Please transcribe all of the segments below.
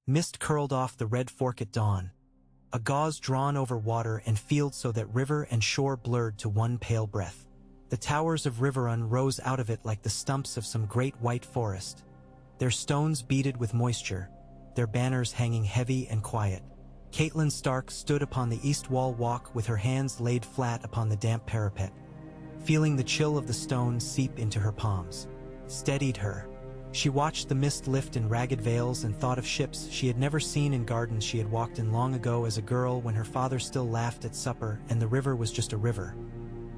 Mist curled off the red fork at dawn, a gauze drawn over water and field so that river and shore blurred to one pale breath. The towers of Riverrun rose out of it like the stumps of some great white forest, their stones beaded with moisture, their banners hanging heavy and quiet. Catelyn Stark stood upon the east wall walk with her hands laid flat upon the damp parapet, feeling the chill of the stone seep into her palms. Steadied her. She watched the mist lift in ragged veils and thought of ships she had never seen in gardens she had walked in long ago as a girl when her father still laughed at supper and the river was just a river,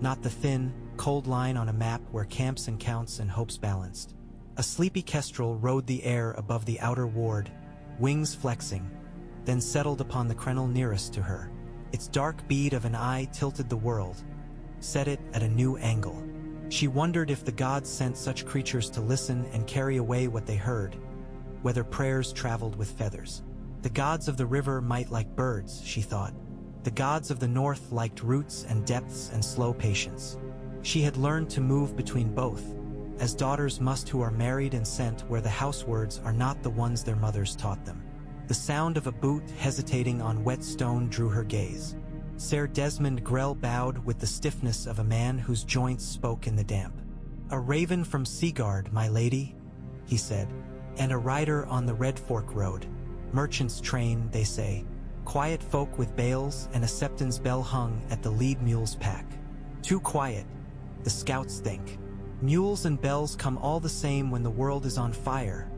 not the thin, cold line on a map where camps and counts and hopes balanced. A sleepy kestrel rode the air above the outer ward, wings flexing, then settled upon the crenel nearest to her. Its dark bead of an eye tilted the world, set it at a new angle. She wondered if the gods sent such creatures to listen and carry away what they heard, whether prayers traveled with feathers. The gods of the river might like birds, she thought. The gods of the north liked roots and depths and slow patience. She had learned to move between both, as daughters must who are married and sent where the house words are not the ones their mothers taught them. The sound of a boot hesitating on wet stone drew her gaze. Ser Desmond Grell bowed with the stiffness of a man whose joints spoke in the damp. "A raven from Seaguard, my lady," he said, "and a rider on the Red Fork Road. Merchant's train, they say. Quiet folk with bales and a septon's bell hung at the lead mule's pack. Too quiet, the scouts think. Mules and bells come all the same when the world is on fire,"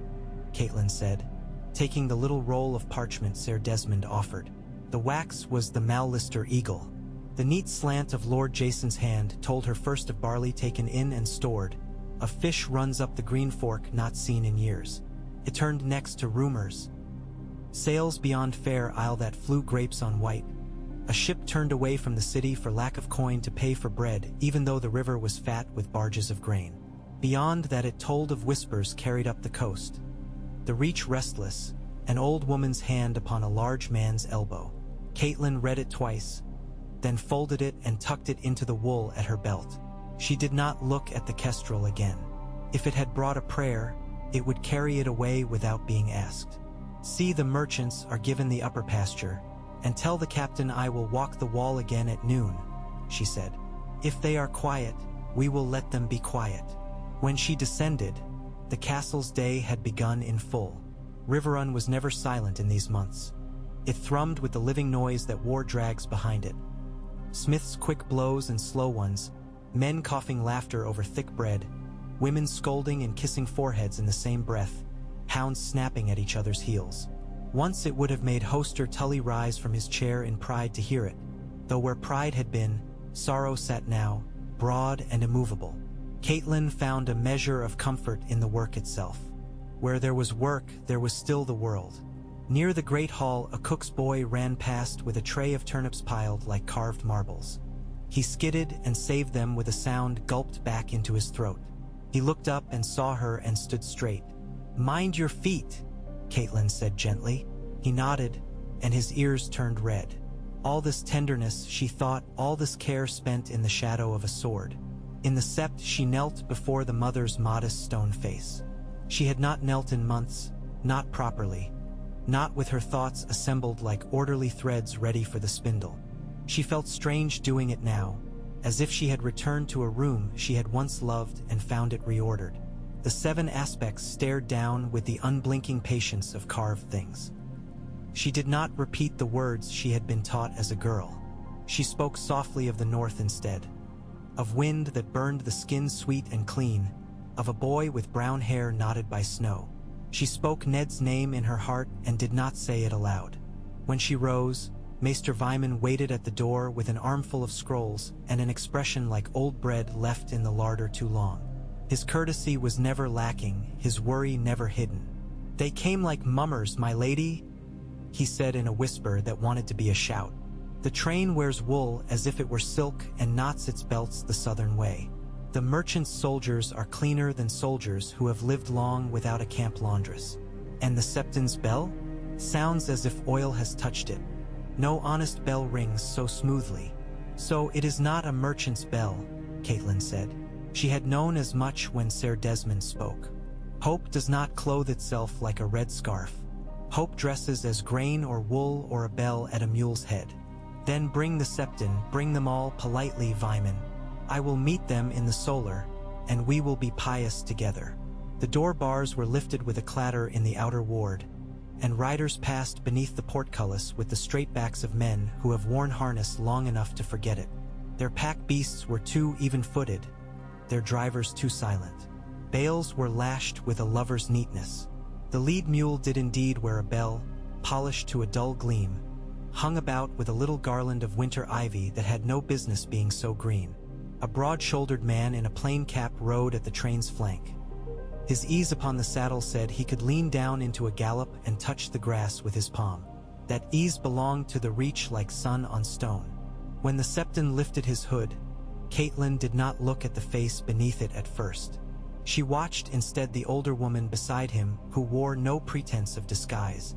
Catelyn said, taking the little roll of parchment Ser Desmond offered. The wax was the Mallister Eagle. The neat slant of Lord Jason's hand told her first of barley taken in and stored, of fish runs up the Green Fork not seen in years. It turned next to rumors. Sails beyond Fair Isle that flew grapes on white. A ship turned away from the city for lack of coin to pay for bread, even though the river was fat with barges of grain. Beyond that it told of whispers carried up the coast. The reach restless, an old woman's hand upon a large man's elbow. Catelyn read it twice, then folded it and tucked it into the wool at her belt. She did not look at the kestrel again. If it had brought a prayer, it would carry it away without being asked. "See, the merchants are given the upper pasture, and tell the captain I will walk the wall again at noon," she said. "If they are quiet, we will let them be quiet." When she descended, the castle's day had begun in full. Riverrun was never silent in these months. It thrummed with the living noise that war drags behind it. Smiths' quick blows and slow ones, men coughing laughter over thick bread, women scolding and kissing foreheads in the same breath, hounds snapping at each other's heels. Once it would have made Hoster Tully rise from his chair in pride to hear it, though where pride had been, sorrow sat now, broad and immovable. Catelyn found a measure of comfort in the work itself. Where there was work, there was still the world. Near the great hall, a cook's boy ran past with a tray of turnips piled like carved marbles. He skidded and saved them with a sound gulped back into his throat. He looked up and saw her and stood straight. "Mind your feet," Catelyn said gently. He nodded, and his ears turned red. All this tenderness, she thought, all this care spent in the shadow of a sword. In the sept she knelt before the mother's modest stone face. She had not knelt in months, not properly, not with her thoughts assembled like orderly threads ready for the spindle. She felt strange doing it now, as if she had returned to a room she had once loved and found it reordered. The 7 aspects stared down with the unblinking patience of carved things. She did not repeat the words she had been taught as a girl. She spoke softly of the north instead, of wind that burned the skin sweet and clean, of a boy with brown hair knotted by snow. She spoke Ned's name in her heart and did not say it aloud. When she rose, Maester Vyman waited at the door with an armful of scrolls and an expression like old bread left in the larder too long. His courtesy was never lacking, his worry never hidden. "They came like mummers, my lady," he said in a whisper that wanted to be a shout. "The train wears wool as if it were silk and knots its belts the southern way. The merchant's soldiers are cleaner than soldiers who have lived long without a camp laundress. And the septon's bell? Sounds as if oil has touched it. No honest bell rings so smoothly. So it is not a merchant's bell," Catelyn said. She had known as much when Ser Desmond spoke. "Hope does not clothe itself like a red scarf. Hope dresses as grain or wool or a bell at a mule's head. Then bring the septon, bring them all politely, Vyman. I will meet them in the solar, and we will be pious together. The door bars were lifted with a clatter in the outer ward, and riders passed beneath the portcullis with the straight backs of men who have worn harness long enough to forget it. Their pack beasts were too even-footed, their drivers too silent. Bales were lashed with a lover's neatness. The lead mule did indeed wear a bell, polished to a dull gleam, hung about with a little garland of winter ivy that had no business being so green. A broad-shouldered man in a plain cap rode at the train's flank. His ease upon the saddle said he could lean down into a gallop and touch the grass with his palm. That ease belonged to the reach like sun on stone. When the septon lifted his hood, Caitlin did not look at the face beneath it at first. She watched instead the older woman beside him who wore no pretense of disguise.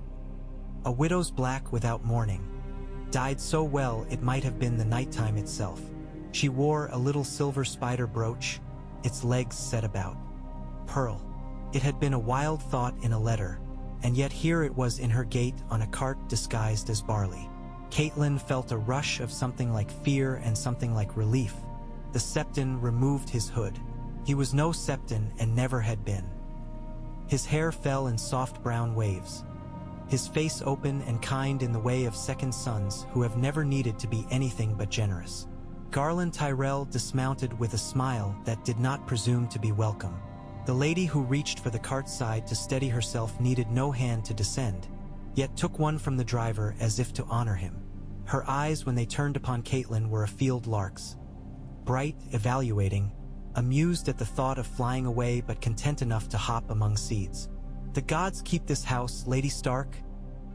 A widow's black without mourning, dyed so well it might have been the nighttime itself. She wore a little silver spider brooch, its legs set about. Pearl. It had been a wild thought in a letter, and yet here it was in her gait on a cart disguised as barley. Caitlin felt a rush of something like fear and something like relief. The septon removed his hood. He was no septon and never had been. His hair fell in soft brown waves. His face open and kind in the way of second sons who have never needed to be anything but generous. Garland Tyrell dismounted with a smile that did not presume to be welcome. The lady who reached for the cart side to steady herself needed no hand to descend, yet took one from the driver as if to honor him. Her eyes, when they turned upon Caitlin, were a field lark's. Bright, evaluating, amused at the thought of flying away but content enough to hop among seeds. "The gods keep this house, Lady Stark,"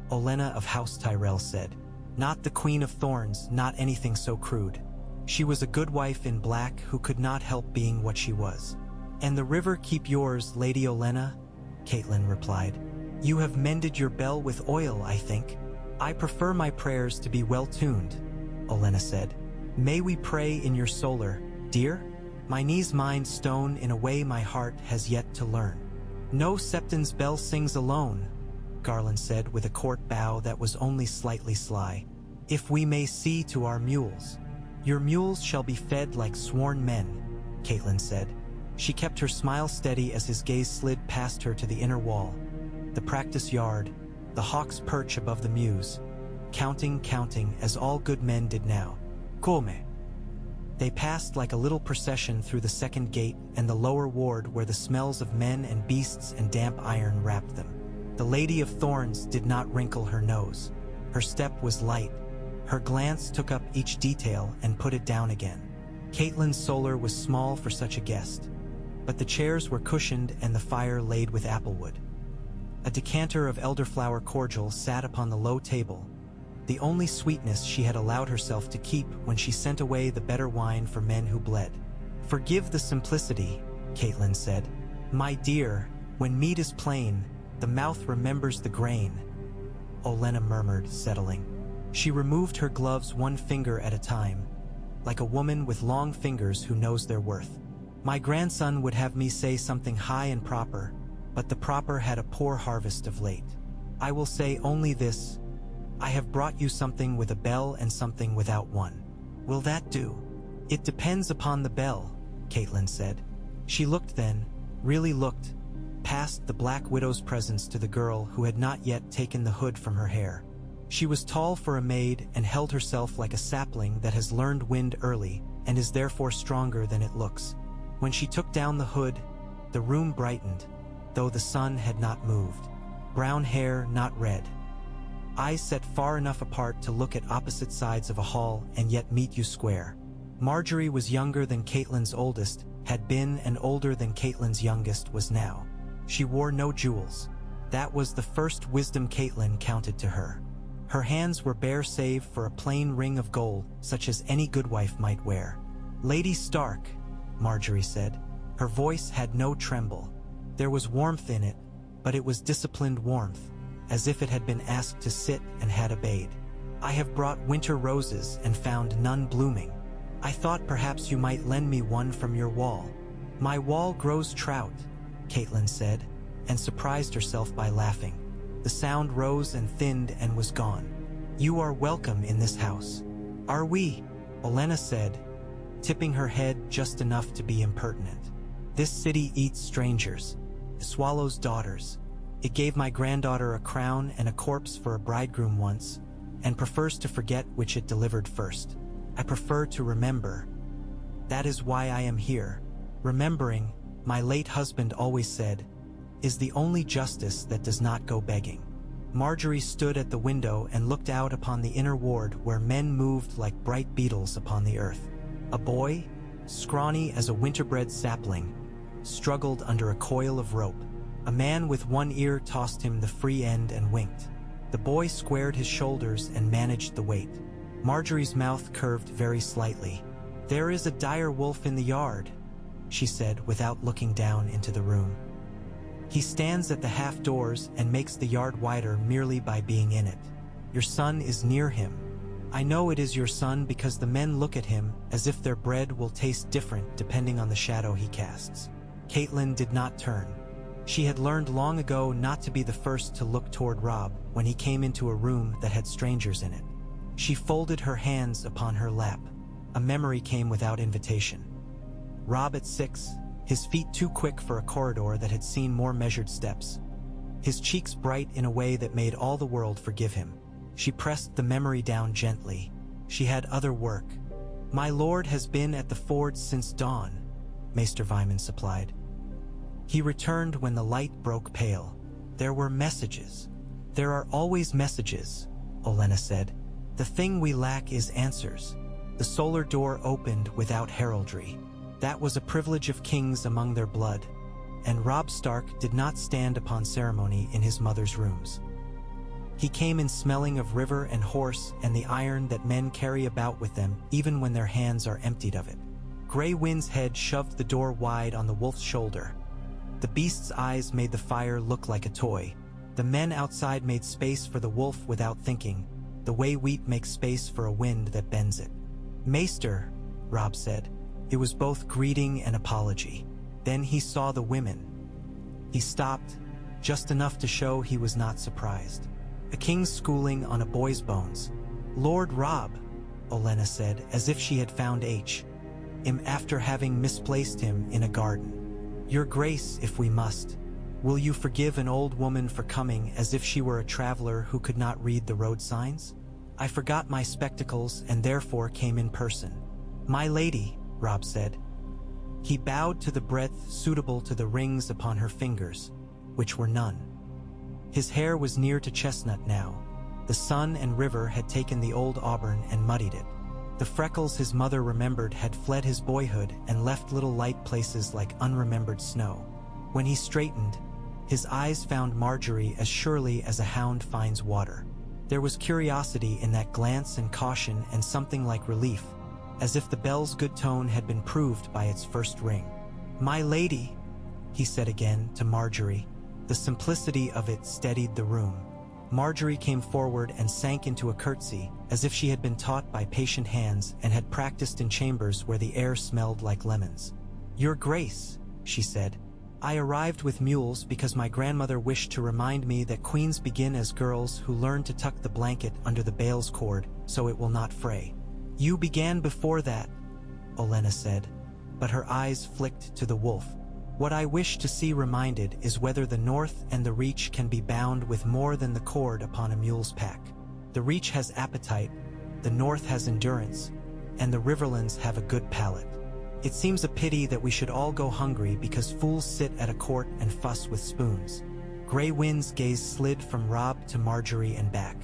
Olenna of House Tyrell said. "Not the Queen of Thorns, not anything so crude. She was a good wife in black who could not help being what she was." "And the river keep yours, Lady Olenna," Caitlin replied. "You have mended your bell with oil, I think." "I prefer my prayers to be well-tuned," Olenna said. "May we pray in your solar, dear? My knees mind stone in a way my heart has yet to learn." "No septon's bell sings alone," Garland said with a court bow that was only slightly sly. "If we may see to our mules." "Your mules shall be fed like sworn men," Caitlin said. She kept her smile steady as his gaze slid past her to the inner wall, the practice yard, the hawk's perch above the mews, counting, as all good men did now. "Come." They passed like a little procession through the second gate and the lower ward where the smells of men and beasts and damp iron wrapped them. The Lady of Thorns did not wrinkle her nose. Her step was light. Her glance took up each detail and put it down again. Caitlin's solar was small for such a guest, but the chairs were cushioned and the fire laid with applewood. A decanter of elderflower cordial sat upon the low table, the only sweetness she had allowed herself to keep when she sent away the better wine for men who bled. "Forgive the simplicity," Caitlin said. "My dear, when meat is plain, the mouth remembers the grain," Olenna murmured, settling. She removed her gloves one finger at a time, like a woman with long fingers who knows their worth. "My grandson would have me say something high and proper, but the proper had a poor harvest of late. I will say only this: I have brought you something with a bell and something without one. Will that do?" "It depends upon the bell," Caitlin said. She looked then, really looked, past the Black Widow's presence to the girl who had not yet taken the hood from her hair. She was tall for a maid and held herself like a sapling that has learned wind early and is therefore stronger than it looks. When she took down the hood, the room brightened, though the sun had not moved. Brown hair, not red. Eyes set far enough apart to look at opposite sides of a hall and yet meet you square. Margaery was younger than Caitlin's oldest, had been, and older than Caitlin's youngest was now. She wore no jewels. That was the first wisdom Caitlin counted to her. Her hands were bare save for a plain ring of gold, such as any good wife might wear. "Lady Stark," Margaery said. Her voice had no tremble. There was warmth in it, but it was disciplined warmth, as if it had been asked to sit and had obeyed. "I have brought winter roses and found none blooming. I thought perhaps you might lend me one from your wall." "My wall grows trout," Caitlin said, and surprised herself by laughing. The The sound rose and thinned and was gone. "You are welcome in this house." "Are we?" Olenna said, tipping her head just enough to be impertinent. "This city eats strangers. It swallows daughters. It gave my granddaughter a crown and a corpse for a bridegroom once, and prefers to forget which it delivered first. I prefer to remember. That is why I am here. Remembering, my late husband always said, is the only justice that does not go begging." Margaery stood at the window and looked out upon the inner ward where men moved like bright beetles upon the earth. A boy, scrawny as a winterbred sapling, struggled under a coil of rope. A man with one ear tossed him the free end and winked. The boy squared his shoulders and managed the weight. Margaery's mouth curved very slightly. "There is a dire wolf in the yard," she said without looking down into the room. "He stands at the half doors and makes the yard wider merely by being in it. Your son is near him. I know it is your son because the men look at him as if their bread will taste different depending on the shadow he casts." Catelyn did not turn. She had learned long ago not to be the first to look toward Robb when he came into a room that had strangers in it. She folded her hands upon her lap. A memory came without invitation. Robb at 6, his feet too quick for a corridor that had seen more measured steps. His cheeks bright in a way that made all the world forgive him. She pressed the memory down gently. She had other work. "My lord has been at the forge since dawn," Maester Vyman supplied. "He returned when the light broke pale. There were messages." "There are always messages," Olenna said. "The thing we lack is answers." The solar door opened without heraldry. That was a privilege of kings among their blood, and Robb Stark did not stand upon ceremony in his mother's rooms. He came in smelling of river and horse and the iron that men carry about with them even when their hands are emptied of it. Grey Wind's head shoved the door wide on the wolf's shoulder. The beast's eyes made the fire look like a toy. The men outside made space for the wolf without thinking, the way wheat makes space for a wind that bends it. "Maester," Robb said. It was both greeting and apology. Then he saw the women. He stopped, just enough to show he was not surprised. "A king's schooling on a boy's bones." "Lord Robb," Olenna said, as if she had found him after having misplaced him in a garden. "Your grace, if we must. Will you forgive an old woman for coming as if she were a traveler who could not read the road signs? I forgot my spectacles and therefore came in person." "My lady," Robb said. He bowed to the breadth suitable to the rings upon her fingers, which were none. His hair was near to chestnut now. The sun and river had taken the old auburn and muddied it. The freckles his mother remembered had fled his boyhood and left little light places like unremembered snow. When he straightened, his eyes found Margaery as surely as a hound finds water. There was curiosity in that glance and caution and something like relief, as if the bell's good tone had been proved by its first ring. "My lady," he said again to Margaery. The simplicity of it steadied the room. Margaery came forward and sank into a curtsy, as if she had been taught by patient hands and had practiced in chambers where the air smelled like lemons. "Your Grace," she said, "I arrived with mules because my grandmother wished to remind me that queens begin as girls who learn to tuck the blanket under the bale's cord so it will not fray." "You began before that," Olenna said, but her eyes flicked to the wolf. "What I wish to see reminded is whether the North and the Reach can be bound with more than the cord upon a mule's pack. The Reach has appetite, the North has endurance, and the Riverlands have a good palate. It seems a pity that we should all go hungry because fools sit at a court and fuss with spoons." Grey Wind's gaze slid from Robb to Margaery and back.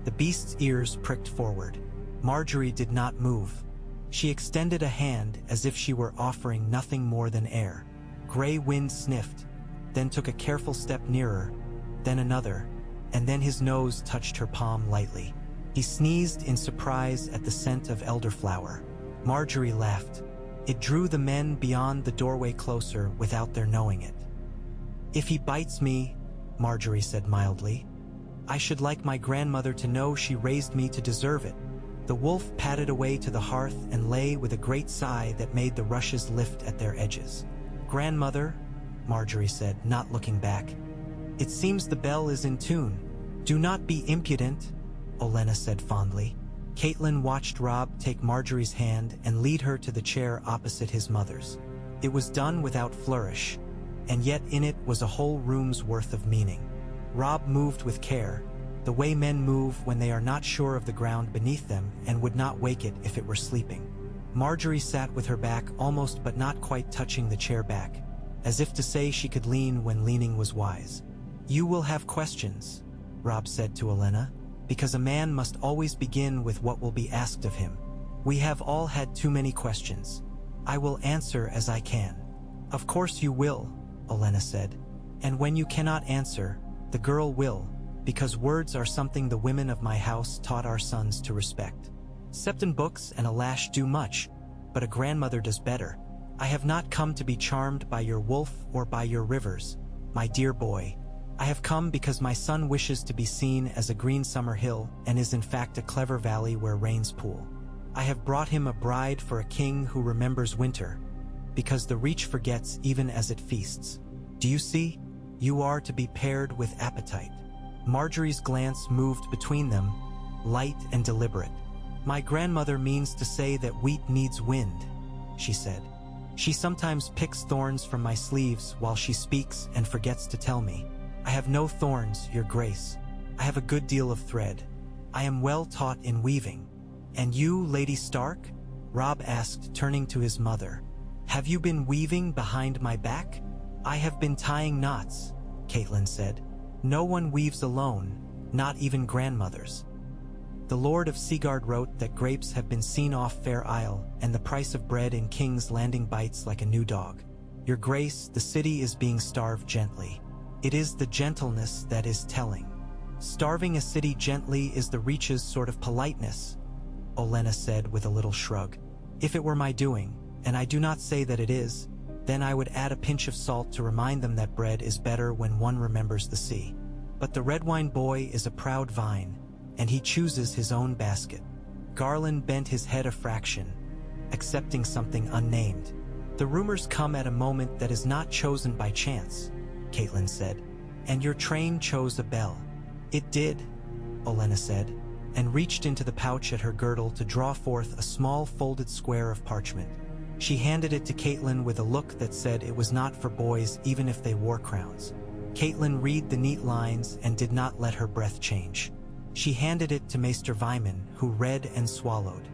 The beast's ears pricked forward. Margaery did not move. She extended a hand as if she were offering nothing more than air. Grey Wind sniffed, then took a careful step nearer, then another, and then his nose touched her palm lightly. He sneezed in surprise at the scent of elderflower. Margaery laughed. It drew the men beyond the doorway closer without their knowing it. "If he bites me," Margaery said mildly, "I should like my grandmother to know she raised me to deserve it." The wolf padded away to the hearth and lay with a great sigh that made the rushes lift at their edges. "Grandmother," Margaery said, not looking back, "it seems the bell is in tune." "Do not be impudent," Olenna said fondly. Catelyn watched Robb take Margaery's hand and lead her to the chair opposite his mother's. It was done without flourish, and yet in it was a whole room's worth of meaning. Robb moved with care, the way men move when they are not sure of the ground beneath them and would not wake it if it were sleeping. Margaery sat with her back almost but not quite touching the chair back, as if to say she could lean when leaning was wise. "You will have questions," Robb said to Olenna, "because a man must always begin with what will be asked of him. We have all had too many questions. I will answer as I can." "Of course you will," Olenna said. "And when you cannot answer, the girl will, because words are something the women of my house taught our sons to respect. Septon books and a lash do much, but a grandmother does better. I have not come to be charmed by your wolf or by your rivers, my dear boy. I have come because my son wishes to be seen as a green summer hill and is in fact a clever valley where rains pool. I have brought him a bride for a king who remembers winter, because the reach forgets even as it feasts. Do you see? You are to be paired with appetite." Margaery's glance moved between them, light and deliberate. "My grandmother means to say that wheat needs wind," she said. "She sometimes picks thorns from my sleeves while she speaks and forgets to tell me. I have no thorns, your grace. I have a good deal of thread. I am well taught in weaving." "And you, Lady Stark?" Robb asked, turning to his mother. "Have you been weaving behind my back?" "I have been tying knots," Catelyn said. "No one weaves alone, not even grandmothers. The Lord of Seaguard wrote that grapes have been seen off Fair Isle, and the price of bread in King's Landing bites like a new dog. Your grace, the city is being starved gently. It is the gentleness that is telling. Starving a city gently is the Reach's sort of politeness," Olenna said with a little shrug. "If it were my doing, and I do not say that it is, then I would add a pinch of salt to remind them that bread is better when one remembers the sea. But the Redwine boy is a proud vine, and he chooses his own basket." Garland bent his head a fraction, accepting something unnamed. "The rumors come at a moment that is not chosen by chance," Catelyn said. "And your train chose a bell." "It did," Olenna said, and reached into the pouch at her girdle to draw forth a small folded square of parchment. She handed it to Catelyn with a look that said it was not for boys even if they wore crowns. Catelyn read the neat lines and did not let her breath change. She handed it to Maester Vyman, who read and swallowed.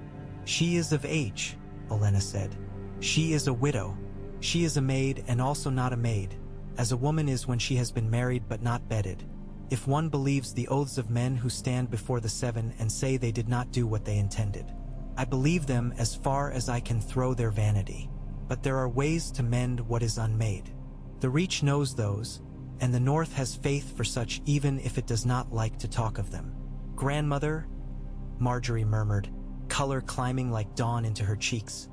"She is of age," Olenna said. "She is a widow. She is a maid and also not a maid, as a woman is when she has been married but not bedded. If one believes the oaths of men who stand before the seven and say they did not do what they intended. I believe them as far as I can throw their vanity. But there are ways to mend what is unmade. The Reach knows those, and the North has faith for such even if it does not like to talk of them." "Grandmother," Margaery murmured, color climbing like dawn into her cheeks.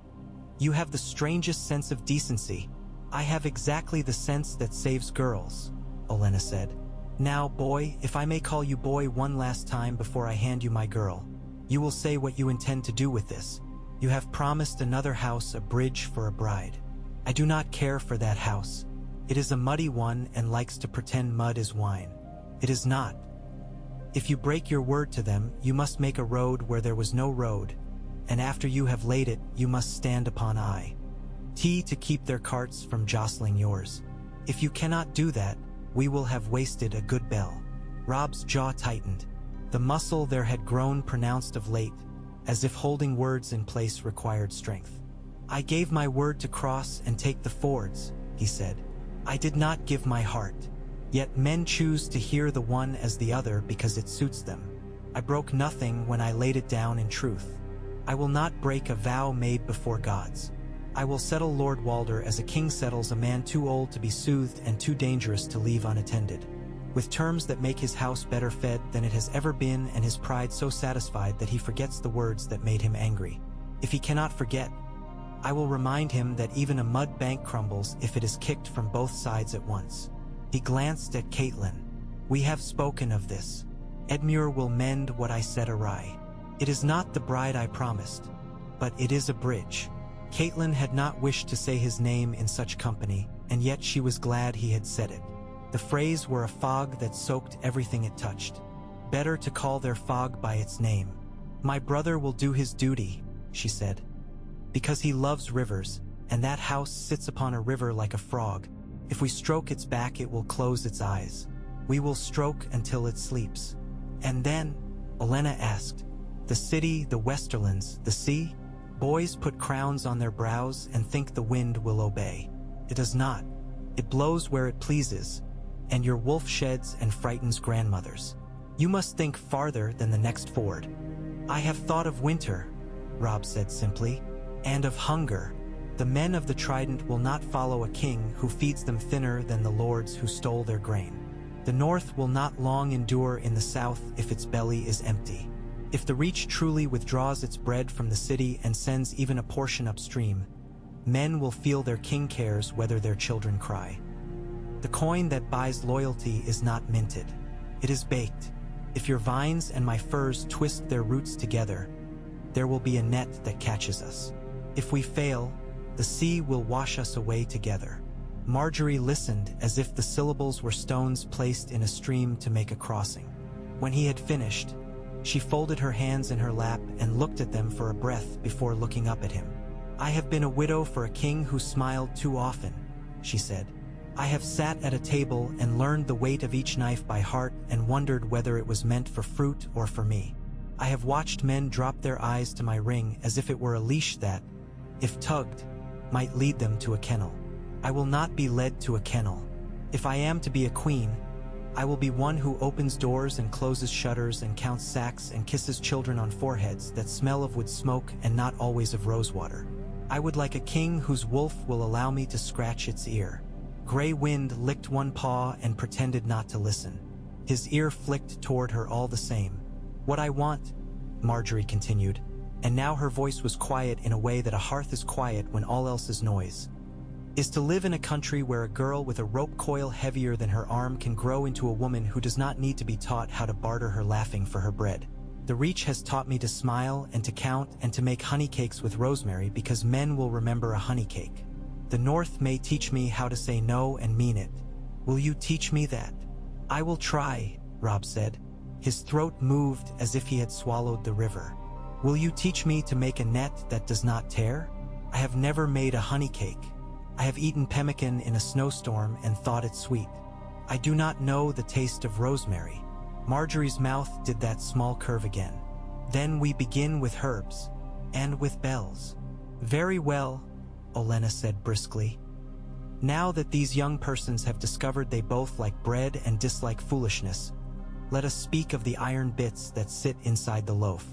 "You have the strangest sense of decency." "I have exactly the sense that saves girls," Olenna said. "Now, boy, if I may call you boy one last time before I hand you my girl, you will say what you intend to do with this. You have promised another house a bridge for a bride. I do not care for that house. It is a muddy one and likes to pretend mud is wine. It is not. If you break your word to them, you must make a road where there was no road, and after you have laid it, you must stand upon to keep their carts from jostling yours. If you cannot do that, we will have wasted a good bell." Robb's jaw tightened. The muscle there had grown pronounced of late, as if holding words in place required strength. "I gave my word to cross and take the fords," he said. "I did not give my heart. Yet men choose to hear the one as the other because it suits them. I broke nothing when I laid it down in truth. I will not break a vow made before gods. I will settle Lord Walder as a king settles a man too old to be soothed and too dangerous to leave unattended, with terms that make his house better fed than it has ever been and his pride so satisfied that he forgets the words that made him angry. If he cannot forget, I will remind him that even a mud bank crumbles if it is kicked from both sides at once." He glanced at Catelyn. "We have spoken of this. Edmure will mend what I set awry. It is not the bride I promised, but it is a bridge." Catelyn had not wished to say his name in such company, and yet she was glad he had said it. The phrase were a fog that soaked everything it touched. better to call their fog by its name. My brother will do his duty, she said, because he loves rivers, and that house sits upon a river like a frog. If we stroke its back, it will close its eyes. We will stroke until it sleeps. And then, Olenna asked, the city, the Westerlands, the sea? Boys put crowns on their brows and think the wind will obey. It does not. It blows where it pleases, and your wolf sheds and frightens grandmothers. You must think farther than the next ford. I have thought of winter, Robb said simply, and of hunger. The men of the Trident will not follow a king who feeds them thinner than the lords who stole their grain. The north will not long endure in the south if its belly is empty. If the Reach truly withdraws its bread from the city and sends even a portion upstream, men will feel their king cares whether their children cry. The coin that buys loyalty is not minted. It is baked. If your vines and my firs twist their roots together, there will be a net that catches us. If we fail, the sea will wash us away together. Margaery listened as if the syllables were stones placed in a stream to make a crossing. When he had finished, she folded her hands in her lap and looked at them for a breath before looking up at him. I have been a widow for a king who smiled too often, she said. I have sat at a table and learned the weight of each knife by heart and wondered whether it was meant for fruit or for me. I have watched men drop their eyes to my ring as if it were a leash that, if tugged, might lead them to a kennel. I will not be led to a kennel. If I am to be a queen, I will be one who opens doors and closes shutters and counts sacks and kisses children on foreheads that smell of wood smoke and not always of rosewater. I would like a king whose wolf will allow me to scratch its ear. Gray Wind licked one paw and pretended not to listen. His ear flicked toward her all the same. What I want, Margaery continued, and now her voice was quiet in a way that a hearth is quiet when all else is noise, is to live in a country where a girl with a rope coil heavier than her arm can grow into a woman who does not need to be taught how to barter her laughing for her bread. The Reach has taught me to smile and to count and to make honey cakes with rosemary because men will remember a honey cake. The North may teach me how to say no and mean it. Will you teach me that? I will try, Robb said. His throat moved as if he had swallowed the river. Will you teach me to make a net that does not tear? I have never made a honey cake. I have eaten pemmican in a snowstorm and thought it sweet. I do not know the taste of rosemary. Margaery's mouth did that small curve again. Then we begin with herbs. And with bells. Very well, Olenna said briskly. Now that these young persons have discovered they both like bread and dislike foolishness, let us speak of the iron bits that sit inside the loaf.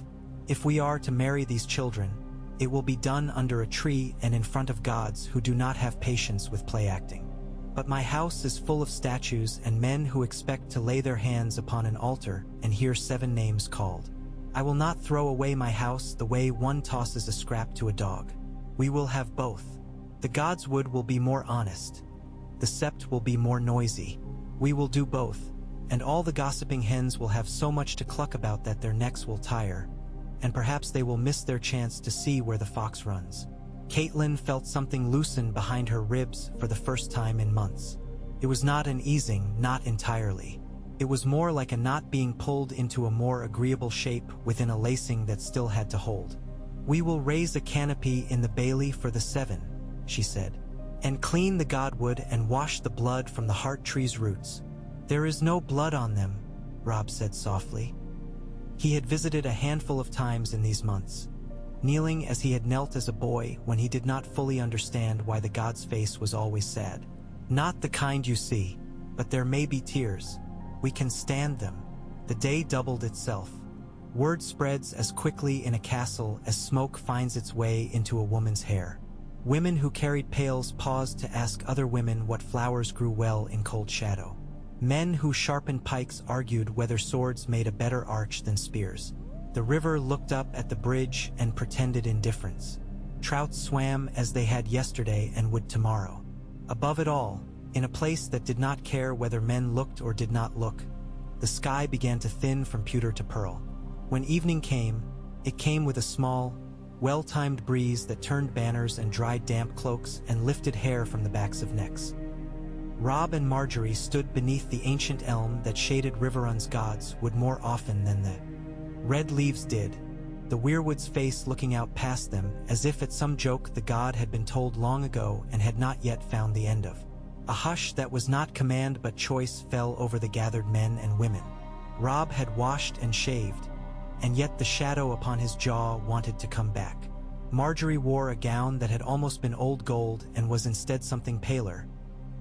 If we are to marry these children, it will be done under a tree and in front of gods who do not have patience with play acting. But my house is full of statues and men who expect to lay their hands upon an altar and hear 7 names called. I will not throw away my house the way one tosses a scrap to a dog. We will have both. The gods' wood will be more honest. The sept will be more noisy. We will do both, and all the gossiping hens will have so much to cluck about that their necks will tire, and perhaps they will miss their chance to see where the fox runs. Caitlin felt something loosen behind her ribs for the first time in months. It was not an easing, not entirely. It was more like a knot being pulled into a more agreeable shape within a lacing that still had to hold. We will raise a canopy in the bailey for the 7, she said, and clean the godwood and wash the blood from the heart tree's roots. There is no blood on them, Robb said softly. He had visited a handful of times in these months, kneeling as he had knelt as a boy when he did not fully understand why the god's face was always sad. Not the kind you see, but there may be tears. We can stand them. The day doubled itself. Word spreads as quickly in a castle as smoke finds its way into a woman's hair. Women who carried pails paused to ask other women what flowers grew well in cold shadow. Men who sharpened pikes argued whether swords made a better arch than spears. The river looked up at the bridge and pretended indifference. Trout swam as they had yesterday and would tomorrow. Above it all, in a place that did not care whether men looked or did not look, the sky began to thin from pewter to pearl. When evening came, it came with a small, well-timed breeze that turned banners and dried damp cloaks and lifted hair from the backs of necks. Robb and Margaery stood beneath the ancient elm that shaded Riverrun's gods would more often than the red leaves did, the weirwood's face looking out past them as if at some joke the god had been told long ago and had not yet found the end of. A hush that was not command but choice fell over the gathered men and women. Robb had washed and shaved, and yet the shadow upon his jaw wanted to come back. Margaery wore a gown that had almost been old gold and was instead something paler,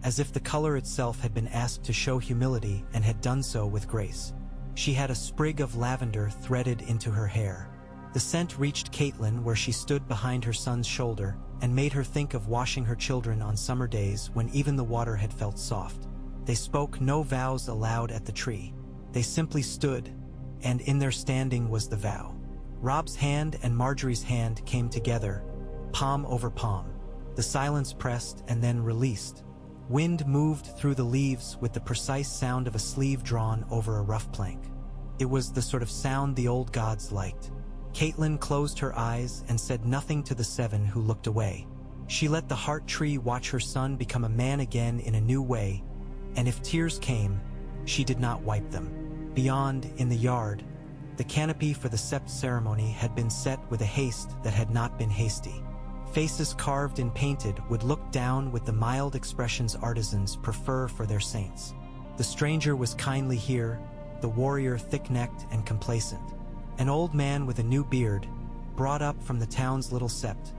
as if the color itself had been asked to show humility and had done so with grace. She had a sprig of lavender threaded into her hair. The scent reached Catelyn where she stood behind her son's shoulder and made her think of washing her children on summer days when even the water had felt soft. They spoke no vows aloud at the tree. They simply stood, and in their standing was the vow. Robb's hand and Margaery's hand came together, palm over palm. The silence pressed and then released. Wind moved through the leaves with the precise sound of a sleeve drawn over a rough plank. It was the sort of sound the old gods liked. Catelyn closed her eyes and said nothing to the seven who looked away. She let the heart tree watch her son become a man again in a new way, and if tears came, she did not wipe them. Beyond, in the yard, the canopy for the sept ceremony had been set with a haste that had not been hasty. Faces carved and painted would look down with the mild expressions artisans prefer for their saints. The stranger was kindly here, the warrior thick-necked and complacent. An old man with a new beard, brought up from the town's little sept,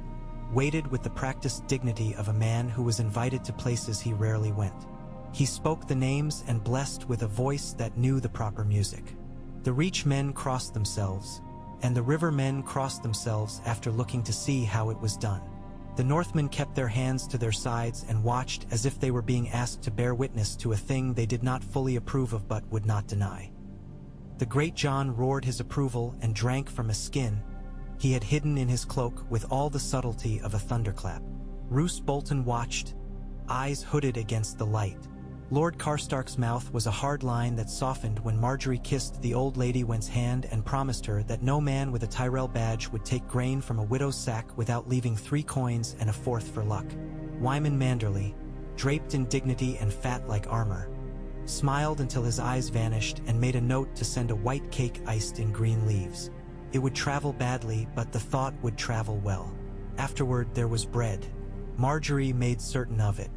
waited with the practiced dignity of a man who was invited to places he rarely went. He spoke the names and blessed with a voice that knew the proper music. The Reach men crossed themselves, and the River men crossed themselves after looking to see how it was done. The Northmen kept their hands to their sides and watched as if they were being asked to bear witness to a thing they did not fully approve of but would not deny. The great John roared his approval and drank from a skin he had hidden in his cloak with all the subtlety of a thunderclap. Roose Bolton watched, eyes hooded against the light. Lord Karstark's mouth was a hard line that softened when Margaery kissed the old lady wench's hand and promised her that no man with a Tyrell badge would take grain from a widow's sack without leaving 3 coins and a 4th for luck. Wyman Manderley, draped in dignity and fat like armor, smiled until his eyes vanished and made a note to send a white cake iced in green leaves. It would travel badly, but the thought would travel well. Afterward there was bread. Margaery made certain of it.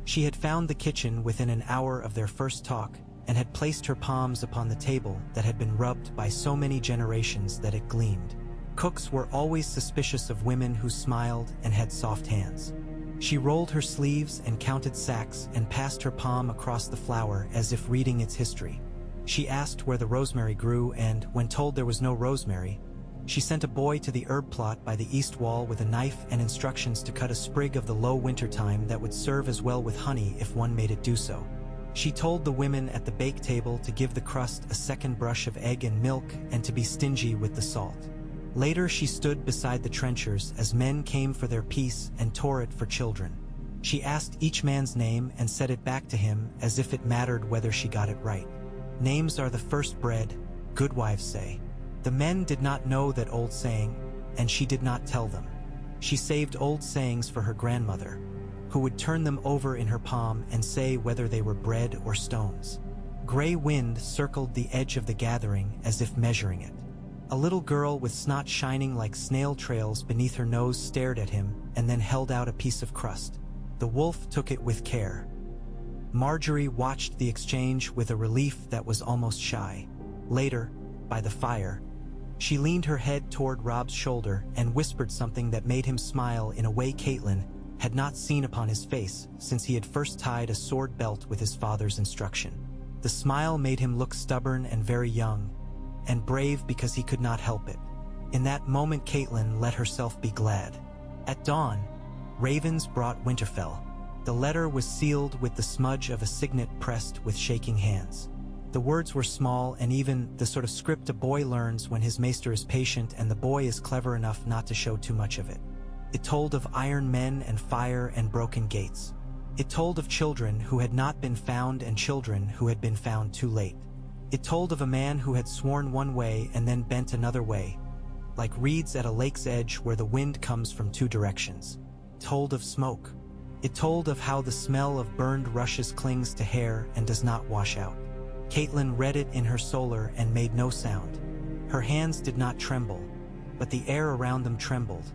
She had found the kitchen within an hour of their first talk and had placed her palms upon the table that had been rubbed by so many generations that it gleamed. Cooks were always suspicious of women who smiled and had soft hands. She rolled her sleeves and counted sacks and passed her palm across the flour as if reading its history. She asked where the rosemary grew and, when told there was no rosemary, she sent a boy to the herb plot by the east wall with a knife and instructions to cut a sprig of the low winter thyme that would serve as well with honey if one made it do so. She told the women at the bake table to give the crust a second brush of egg and milk and to be stingy with the salt. Later she stood beside the trenchers as men came for their piece and tore it for children. She asked each man's name and said it back to him as if it mattered whether she got it right. Names are the first bread, goodwives say. The men did not know that old saying, and she did not tell them. She saved old sayings for her grandmother, who would turn them over in her palm and say whether they were bread or stones. Gray wind circled the edge of the gathering as if measuring it. A little girl with snot shining like snail trails beneath her nose stared at him and then held out a piece of crust. The wolf took it with care. Margaery watched the exchange with a relief that was almost shy. Later, by the fire, she leaned her head toward Robb's shoulder and whispered something that made him smile in a way Catelyn had not seen upon his face since he had first tied a sword belt with his father's instruction. The smile made him look stubborn and very young, and brave because he could not help it. In that moment Catelyn let herself be glad. At dawn, ravens brought Winterfell. The letter was sealed with the smudge of a signet pressed with shaking hands. The words were small and even the sort of script a boy learns when his maester is patient and the boy is clever enough not to show too much of it. It told of iron men and fire and broken gates. It told of children who had not been found and children who had been found too late. It told of a man who had sworn one way and then bent another way, like reeds at a lake's edge where the wind comes from 2 directions. It told of smoke. It told of how the smell of burned rushes clings to hair and does not wash out. Caitlin read it in her solar and made no sound. Her hands did not tremble, but the air around them trembled,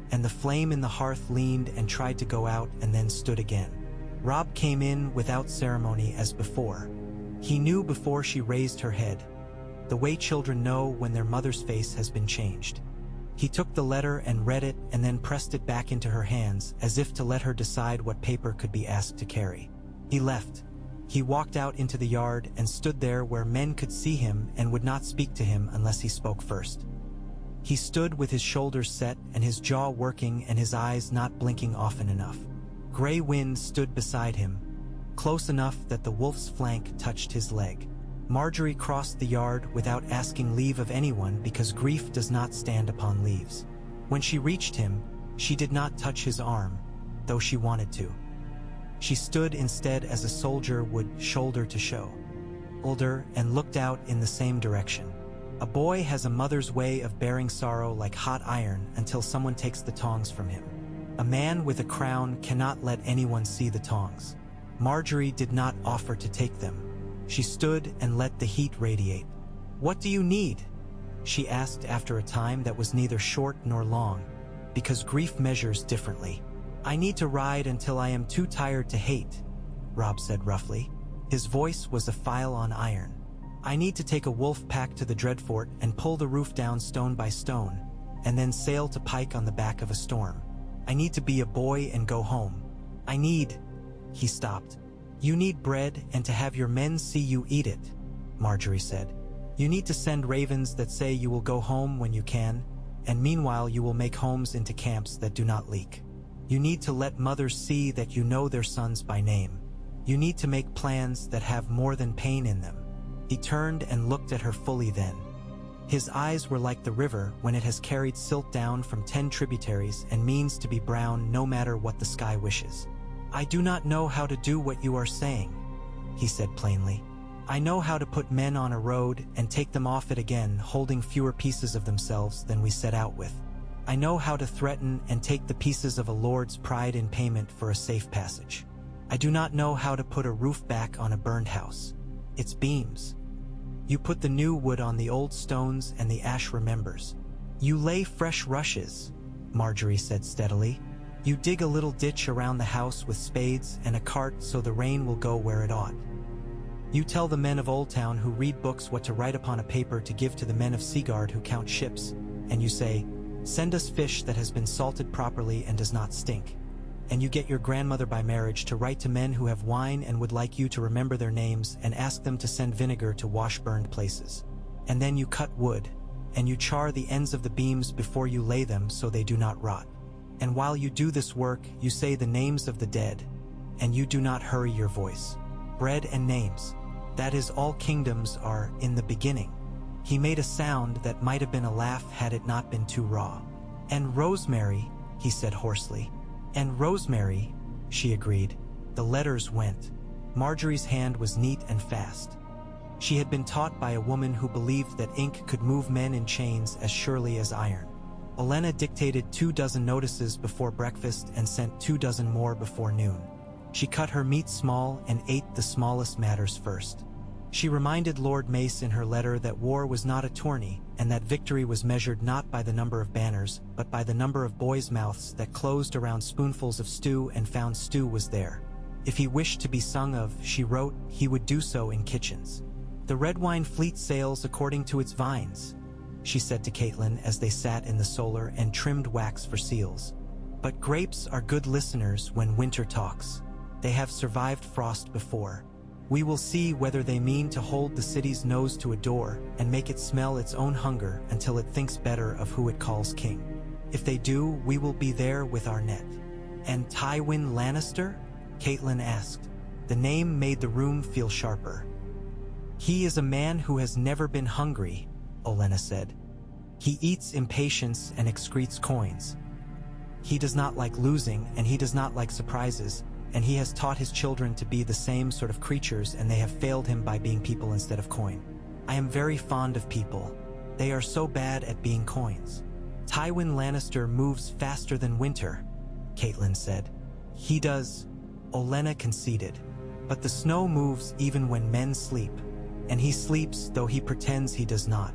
and the flame in the hearth leaned and tried to go out and then stood again. Robb came in without ceremony as before. He knew before she raised her head, the way children know when their mother's face has been changed. He took the letter and read it and then pressed it back into her hands as if to let her decide what paper could be asked to carry. He left. He walked out into the yard and stood there where men could see him and would not speak to him unless he spoke first. He stood with his shoulders set and his jaw working and his eyes not blinking often enough. Gray Wind stood beside him, close enough that the wolf's flank touched his leg. Margaery crossed the yard without asking leave of anyone because grief does not stand upon leaves. When she reached him, she did not touch his arm, though she wanted to. She stood instead as a soldier would shoulder to shoulder and looked out in the same direction. A boy has a mother's way of bearing sorrow like hot iron until someone takes the tongs from him. A man with a crown cannot let anyone see the tongs. Margaery did not offer to take them. She stood and let the heat radiate. "What do you need?" she asked after a time that was neither short nor long, because grief measures differently. "I need to ride until I am too tired to hate," Robb said roughly. His voice was a file on iron. "I need to take a wolf pack to the Dreadfort and pull the roof down stone by stone, and then sail to Pike on the back of a storm. I need to be a boy and go home. I need—" He stopped. "You need bread and to have your men see you eat it," Margaery said. "You need to send ravens that say you will go home when you can, and meanwhile you will make homes into camps that do not leak. You need to let mothers see that you know their sons by name. You need to make plans that have more than pain in them." He turned and looked at her fully then. His eyes were like the river when it has carried silt down from 10 tributaries and means to be brown no matter what the sky wishes. "I do not know how to do what you are saying," he said plainly. "I know how to put men on a road and take them off it again, holding fewer pieces of themselves than we set out with. I know how to threaten and take the pieces of a lord's pride in payment for a safe passage. I do not know how to put a roof back on a burned house. Its beams. You put the new wood on the old stones and the ash remembers. You lay fresh rushes," Margaery said steadily. "You dig a little ditch around the house with spades and a cart so the rain will go where it ought. You tell the men of Old Town who read books what to write upon a paper to give to the men of Seaguard who count ships, and you say, 'Send us fish that has been salted properly and does not stink.' And you get your grandmother by marriage to write to men who have wine and would like you to remember their names and ask them to send vinegar to wash burned places. And then you cut wood, and you char the ends of the beams before you lay them so they do not rot. And while you do this work, you say the names of the dead, and you do not hurry your voice. Bread and names. That is all kingdoms are in the beginning." He made a sound that might have been a laugh had it not been too raw. "And rosemary," he said hoarsely. "And rosemary," she agreed. The letters went. Margaery's hand was neat and fast. She had been taught by a woman who believed that ink could move men in chains as surely as iron. Olenna dictated 24 notices before breakfast and sent 24 more before noon. She cut her meat small and ate the smallest matters first. She reminded Lord Mace in her letter that war was not a tourney, and that victory was measured not by the number of banners, but by the number of boys' mouths that closed around spoonfuls of stew and found stew was there. If he wished to be sung of, she wrote, he would do so in kitchens. "The red wine fleet sails according to its vines," she said to Caitlin as they sat in the solar and trimmed wax for seals. "But grapes are good listeners when winter talks. They have survived frost before. We will see whether they mean to hold the city's nose to a door and make it smell its own hunger until it thinks better of who it calls king. If they do, we will be there with our net." "And Tywin Lannister?" Caitlin asked. The name made the room feel sharper. "He is a man who has never been hungry," Olenna said. "He eats impatience and excretes coins. He does not like losing, and he does not like surprises, and he has taught his children to be the same sort of creatures, and they have failed him by being people instead of coin. I am very fond of people. They are so bad at being coins." "Tywin Lannister moves faster than winter," Caitlin said. He does, Olenna conceded. But the snow moves even when men sleep, and he sleeps though he pretends he does not.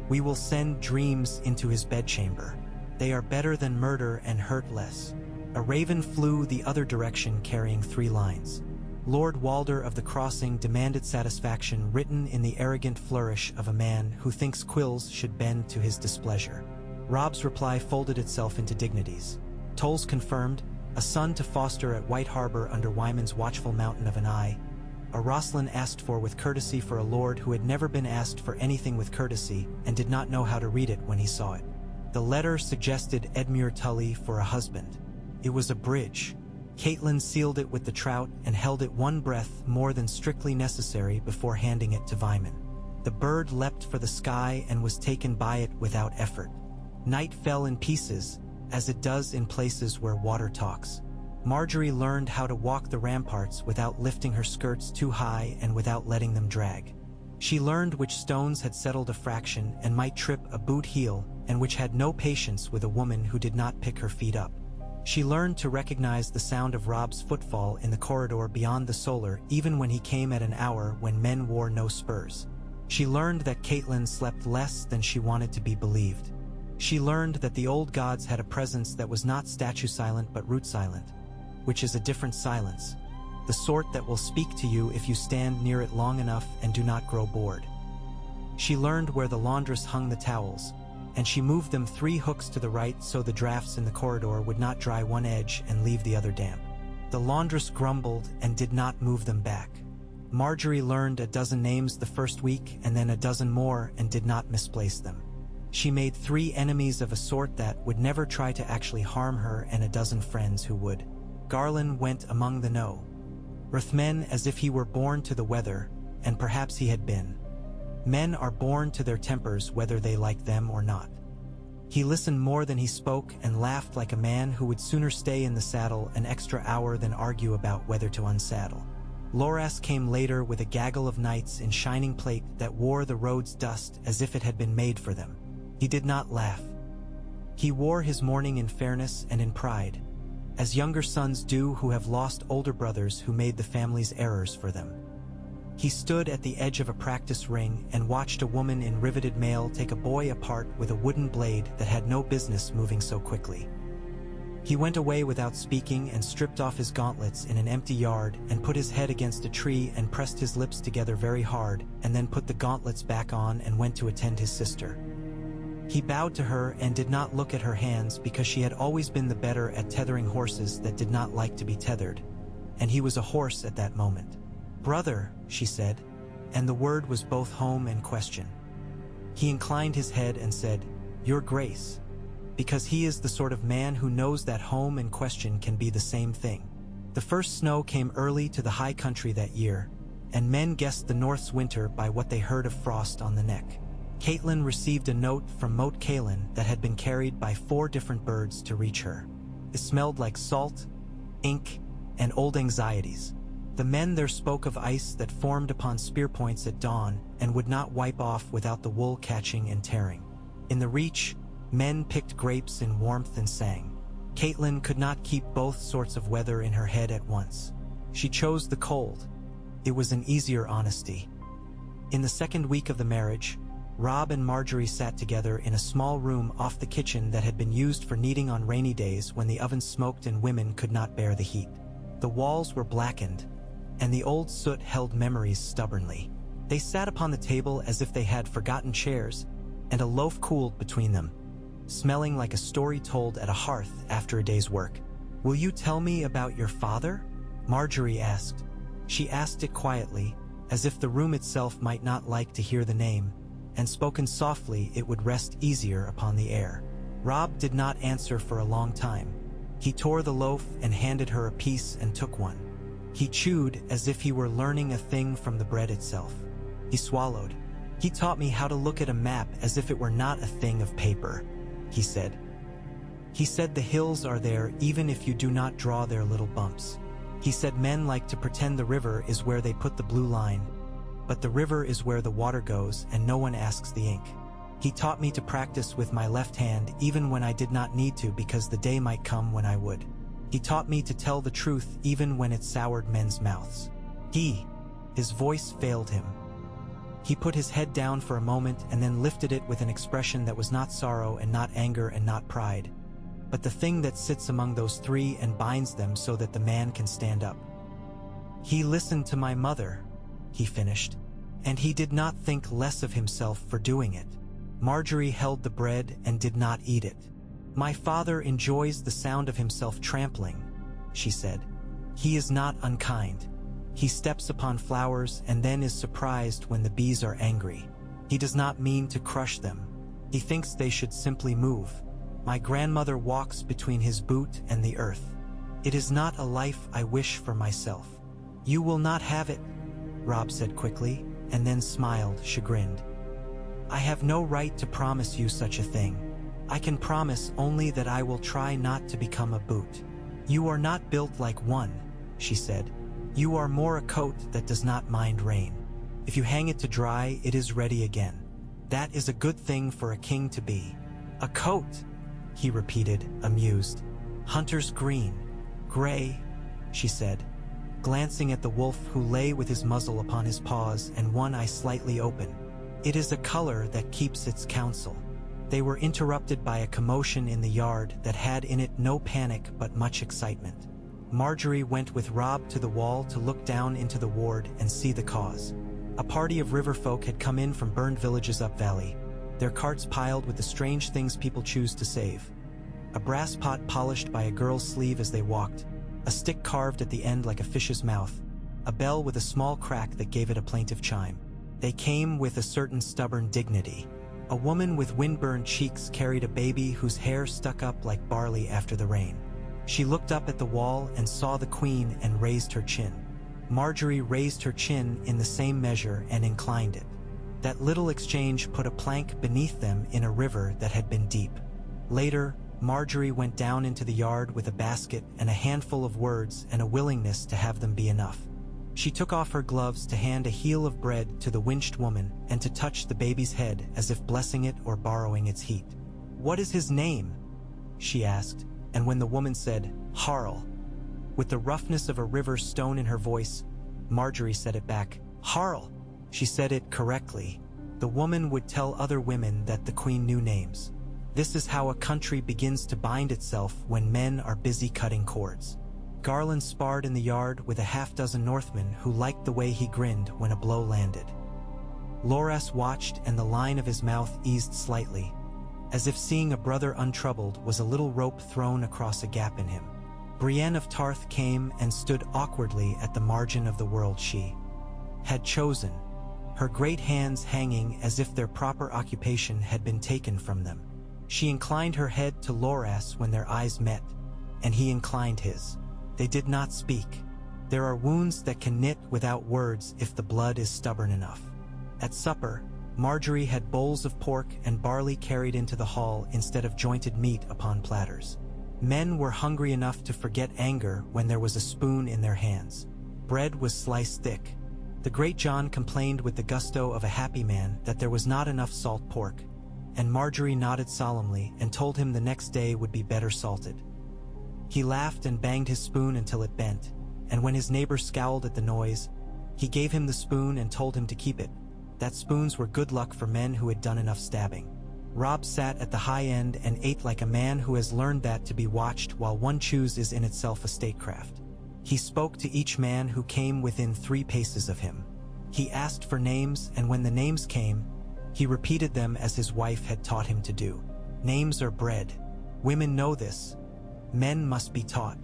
We will send dreams into his bedchamber. They are better than murder and hurt less. A raven flew the other direction carrying 3 lines. Lord Walder of the Crossing demanded satisfaction written in the arrogant flourish of a man who thinks quills should bend to his displeasure. Robb's reply folded itself into dignities. Tolls confirmed, a son to foster at White Harbor under Wyman's watchful mountain of an eye. A Rosslyn asked for with courtesy for a lord who had never been asked for anything with courtesy and did not know how to read it when he saw it. The letter suggested Edmure Tully for a husband. It was a bridge. Caitlin sealed it with the trout and held it one breath more than strictly necessary before handing it to Wyman. The bird leapt for the sky and was taken by it without effort. Night fell in pieces, as it does in places where water talks. Margaery learned how to walk the ramparts without lifting her skirts too high and without letting them drag. She learned which stones had settled a fraction and might trip a boot heel, and which had no patience with a woman who did not pick her feet up. She learned to recognize the sound of Robb's footfall in the corridor beyond the solar even when he came at an hour when men wore no spurs. She learned that Caitlin slept less than she wanted to be believed. She learned that the old gods had a presence that was not statue-silent but root-silent, which is a different silence, the sort that will speak to you if you stand near it long enough and do not grow bored. She learned where the laundress hung the towels, and she moved them 3 hooks to the right so the drafts in the corridor would not dry one edge and leave the other damp. The laundress grumbled and did not move them back. Margaery learned a dozen names the first week and then a dozen more and did not misplace them. She made 3 enemies of a sort that would never try to actually harm her and a dozen friends who would. Garland went among the no. Ruthven as if he were born to the weather, and perhaps he had been. Men are born to their tempers whether they like them or not. He listened more than he spoke and laughed like a man who would sooner stay in the saddle an extra hour than argue about whether to unsaddle. Loras came later with a gaggle of knights in shining plate that wore the road's dust as if it had been made for them. He did not laugh. He wore his mourning in fairness and in pride, as younger sons do who have lost older brothers who made the family's errors for them. He stood at the edge of a practice ring and watched a woman in riveted mail take a boy apart with a wooden blade that had no business moving so quickly. He went away without speaking and stripped off his gauntlets in an empty yard and put his head against a tree and pressed his lips together very hard and then put the gauntlets back on and went to attend his sister. He bowed to her and did not look at her hands because she had always been the better at tethering horses that did not like to be tethered, and he was a horse at that moment. "Brother," she said, and the word was both home and question. He inclined his head and said, "Your Grace," because he is the sort of man who knows that home and question can be the same thing. The first snow came early to the high country that year, and men guessed the North's winter by what they heard of frost on the neck. Caitlin received a note from Moat Cailin that had been carried by 4 different birds to reach her. It smelled like salt, ink, and old anxieties. The men there spoke of ice that formed upon spear points at dawn and would not wipe off without the wool catching and tearing. In the reach, men picked grapes in warmth and sang. Caitlin could not keep both sorts of weather in her head at once. She chose the cold. It was an easier honesty. In the second week of the marriage, Robb and Margaery sat together in a small room off the kitchen that had been used for kneading on rainy days when the oven smoked and women could not bear the heat. The walls were blackened, and the old soot held memories stubbornly. They sat upon the table as if they had forgotten chairs, and a loaf cooled between them, smelling like a story told at a hearth after a day's work. "Will you tell me about your father?" Margaery asked. She asked it quietly, as if the room itself might not like to hear the name, and spoken softly it would rest easier upon the air. Robb did not answer for a long time. He tore the loaf and handed her a piece and took one. He chewed as if he were learning a thing from the bread itself. He swallowed. "He taught me how to look at a map as if it were not a thing of paper," he said. "He said the hills are there even if you do not draw their little bumps. He said men like to pretend the river is where they put the blue line, but the river is where the water goes and no one asks the ink. He taught me to practice with my left hand even when I did not need to because the day might come when I would. He taught me to tell the truth even when it soured men's mouths. His voice failed him. He put his head down for a moment and then lifted it with an expression that was not sorrow and not anger and not pride, but the thing that sits among those three and binds them so that the man can stand up. He listened to my mother, he finished, and he did not think less of himself for doing it. Margaery held the bread and did not eat it. My father enjoys the sound of himself trampling, she said. He is not unkind. He steps upon flowers and then is surprised when the bees are angry. He does not mean to crush them. He thinks they should simply move. My grandmother walks between his boot and the earth. It is not a life I wish for myself. You will not have it, Robb said quickly, and then smiled, chagrined. I have no right to promise you such a thing. I can promise only that I will try not to become a boot. You are not built like one, she said. You are more a coat that does not mind rain. If you hang it to dry, it is ready again. That is a good thing for a king to be. A coat, he repeated, amused. Hunter's green. Gray, she said, glancing at the wolf who lay with his muzzle upon his paws and one eye slightly open. It is a color that keeps its counsel. They were interrupted by a commotion in the yard that had in it no panic but much excitement. Margaery went with Robb to the wall to look down into the ward and see the cause. A party of river folk had come in from burned villages up valley, their carts piled with the strange things people choose to save. A brass pot polished by a girl's sleeve as they walked, a stick carved at the end like a fish's mouth, a bell with a small crack that gave it a plaintive chime. They came with a certain stubborn dignity. A woman with windburned cheeks carried a baby whose hair stuck up like barley after the rain. She looked up at the wall and saw the queen and raised her chin. Margaery raised her chin in the same measure and inclined it. That little exchange put a plank beneath them in a river that had been deep. Later, Margaery went down into the yard with a basket and a handful of words and a willingness to have them be enough. She took off her gloves to hand a heel of bread to the winched woman and to touch the baby's head as if blessing it or borrowing its heat. "What is his name?" she asked, and when the woman said, "Harl," with the roughness of a river stone in her voice, Margaery said it back, "Harl." She said it correctly. The woman would tell other women that the queen knew names. This is how a country begins to bind itself when men are busy cutting cords. Garland sparred in the yard with a half-dozen Northmen who liked the way he grinned when a blow landed. Loras watched and the line of his mouth eased slightly, as if seeing a brother untroubled was a little rope thrown across a gap in him. Brienne of Tarth came and stood awkwardly at the margin of the world she had chosen, her great hands hanging as if their proper occupation had been taken from them. She inclined her head to Loras when their eyes met, and he inclined his. They did not speak. There are wounds that can knit without words if the blood is stubborn enough. At supper, Margaery had bowls of pork and barley carried into the hall instead of jointed meat upon platters. Men were hungry enough to forget anger when there was a spoon in their hands. Bread was sliced thick. The great John complained with the gusto of a happy man that there was not enough salt pork, and Margaery nodded solemnly and told him the next day would be better salted. He laughed and banged his spoon until it bent, and when his neighbor scowled at the noise, he gave him the spoon and told him to keep it, that spoons were good luck for men who had done enough stabbing. Robb sat at the high end and ate like a man who has learned that to be watched while one chews is in itself a statecraft. He spoke to each man who came within 3 paces of him. He asked for names, and when the names came, he repeated them as his wife had taught him to do. Names are bred. Women know this. Men must be taught.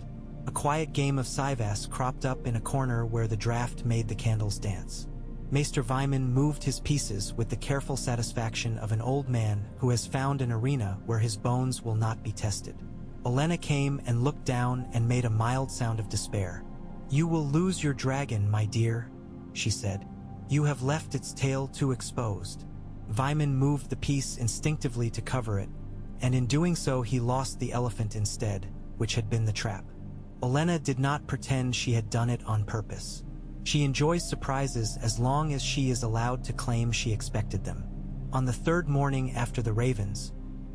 A quiet game of Sivas cropped up in a corner where the draft made the candles dance. Maester Vyman moved his pieces with the careful satisfaction of an old man who has found an arena where his bones will not be tested. Olenna came and looked down and made a mild sound of despair. "You will lose your dragon, my dear," she said. "You have left its tail too exposed." Vyman moved the piece instinctively to cover it, and in doing so he lost the elephant instead, which had been the trap. Olenna did not pretend she had done it on purpose. She enjoys surprises as long as she is allowed to claim she expected them. On the 3rd morning after the ravens,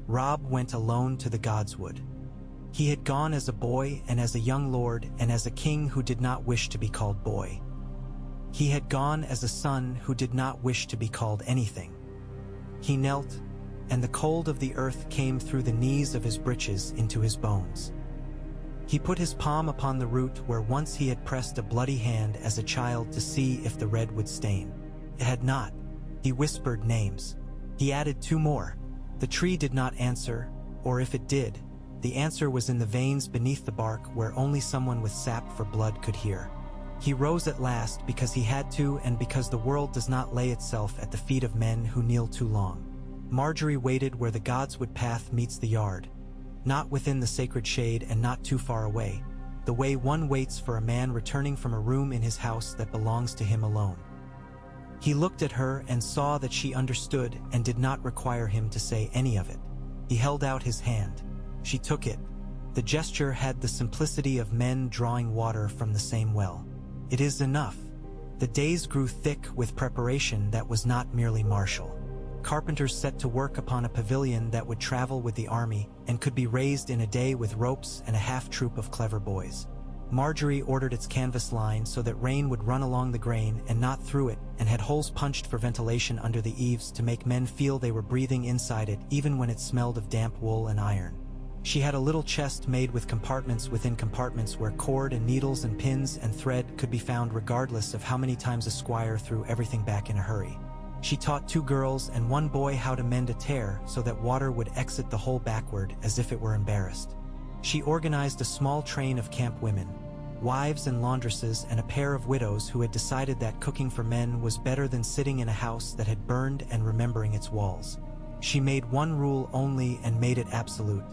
Robb went alone to the Godswood. He had gone as a boy and as a young lord and as a king who did not wish to be called boy. He had gone as a son who did not wish to be called anything. He knelt, and the cold of the earth came through the knees of his breeches into his bones. He put his palm upon the root where once he had pressed a bloody hand as a child to see if the red would stain. It had not. He whispered names. He added 2 more. The tree did not answer, or if it did, the answer was in the veins beneath the bark where only someone with sap for blood could hear. He rose at last because he had to and because the world does not lay itself at the feet of men who kneel too long. Margaery waited where the godswood path meets the yard, not within the sacred shade and not too far away, the way one waits for a man returning from a room in his house that belongs to him alone. He looked at her and saw that she understood and did not require him to say any of it. He held out his hand. She took it. The gesture had the simplicity of men drawing water from the same well. It is enough. The days grew thick with preparation that was not merely martial. Carpenters set to work upon a pavilion that would travel with the army and could be raised in a day with ropes and a half-troop of clever boys. Margaery ordered its canvas line so that rain would run along the grain and not through it, and had holes punched for ventilation under the eaves to make men feel they were breathing inside it even when it smelled of damp wool and iron. She had a little chest made with compartments within compartments where cord and needles and pins and thread could be found regardless of how many times a squire threw everything back in a hurry. She taught 2 girls and 1 boy how to mend a tear so that water would exit the hole backward as if it were embarrassed. She organized a small train of camp women, wives and laundresses, and a pair of widows who had decided that cooking for men was better than sitting in a house that had burned and remembering its walls. She made 1 rule only and made it absolute: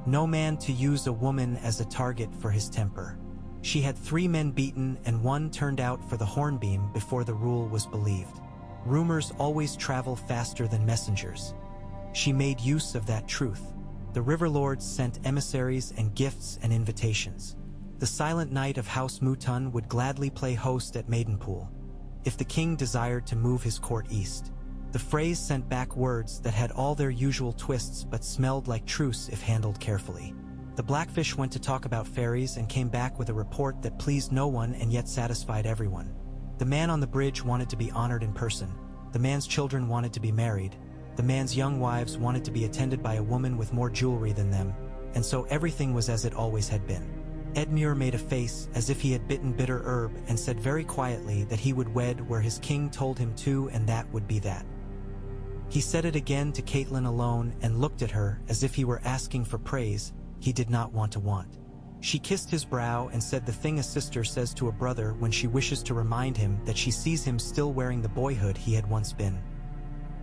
no man to use a woman as a target for his temper. She had 3 men beaten and 1 turned out for the hornbeam before the rule was believed. Rumors always travel faster than messengers. She made use of that truth. The river lords sent emissaries and gifts and invitations. The silent knight of House Mouton would gladly play host at Maidenpool, if the king desired to move his court east. The phrase sent back words that had all their usual twists but smelled like truce if handled carefully. The Blackfish went to talk about fairies and came back with a report that pleased no one and yet satisfied everyone. The man on the bridge wanted to be honored in person. The man's children wanted to be married. The man's young wives wanted to be attended by a woman with more jewelry than them, and so everything was as it always had been. Edmure made a face as if he had bitten bitter herb and said very quietly that he would wed where his king told him to, and that would be that. He said it again to Caitlin alone and looked at her as if he were asking for praise he did not want to want. She kissed his brow and said the thing a sister says to a brother when she wishes to remind him that she sees him still wearing the boyhood he had once been.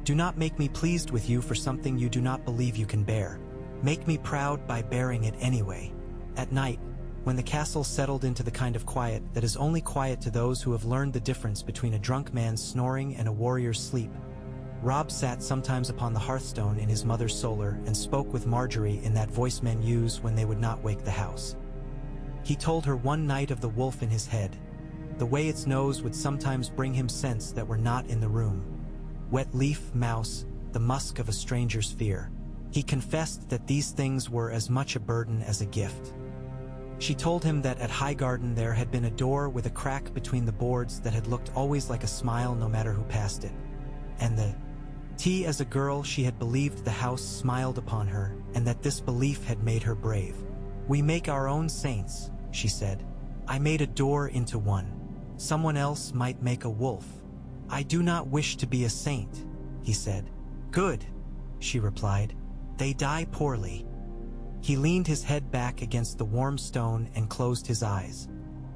Do not make me pleased with you for something you do not believe you can bear. Make me proud by bearing it anyway. At night, when the castle settled into the kind of quiet that is only quiet to those who have learned the difference between a drunk man's snoring and a warrior's sleep, Robb sat sometimes upon the hearthstone in his mother's solar and spoke with Margaery in that voice men use when they would not wake the house. He told her one night of the wolf in his head, the way its nose would sometimes bring him scents that were not in the room. Wet leaf, mouse, the musk of a stranger's fear. He confessed that these things were as much a burden as a gift. She told him that at Highgarden there had been a door with a crack between the boards that had looked always like a smile no matter who passed it. And as a girl she had believed the house smiled upon her, and that this belief had made her brave. We make our own saints, she said. I made a door into one. Someone else might make a wolf. I do not wish to be a saint, he said. Good, she replied. They die poorly. He leaned his head back against the warm stone and closed his eyes.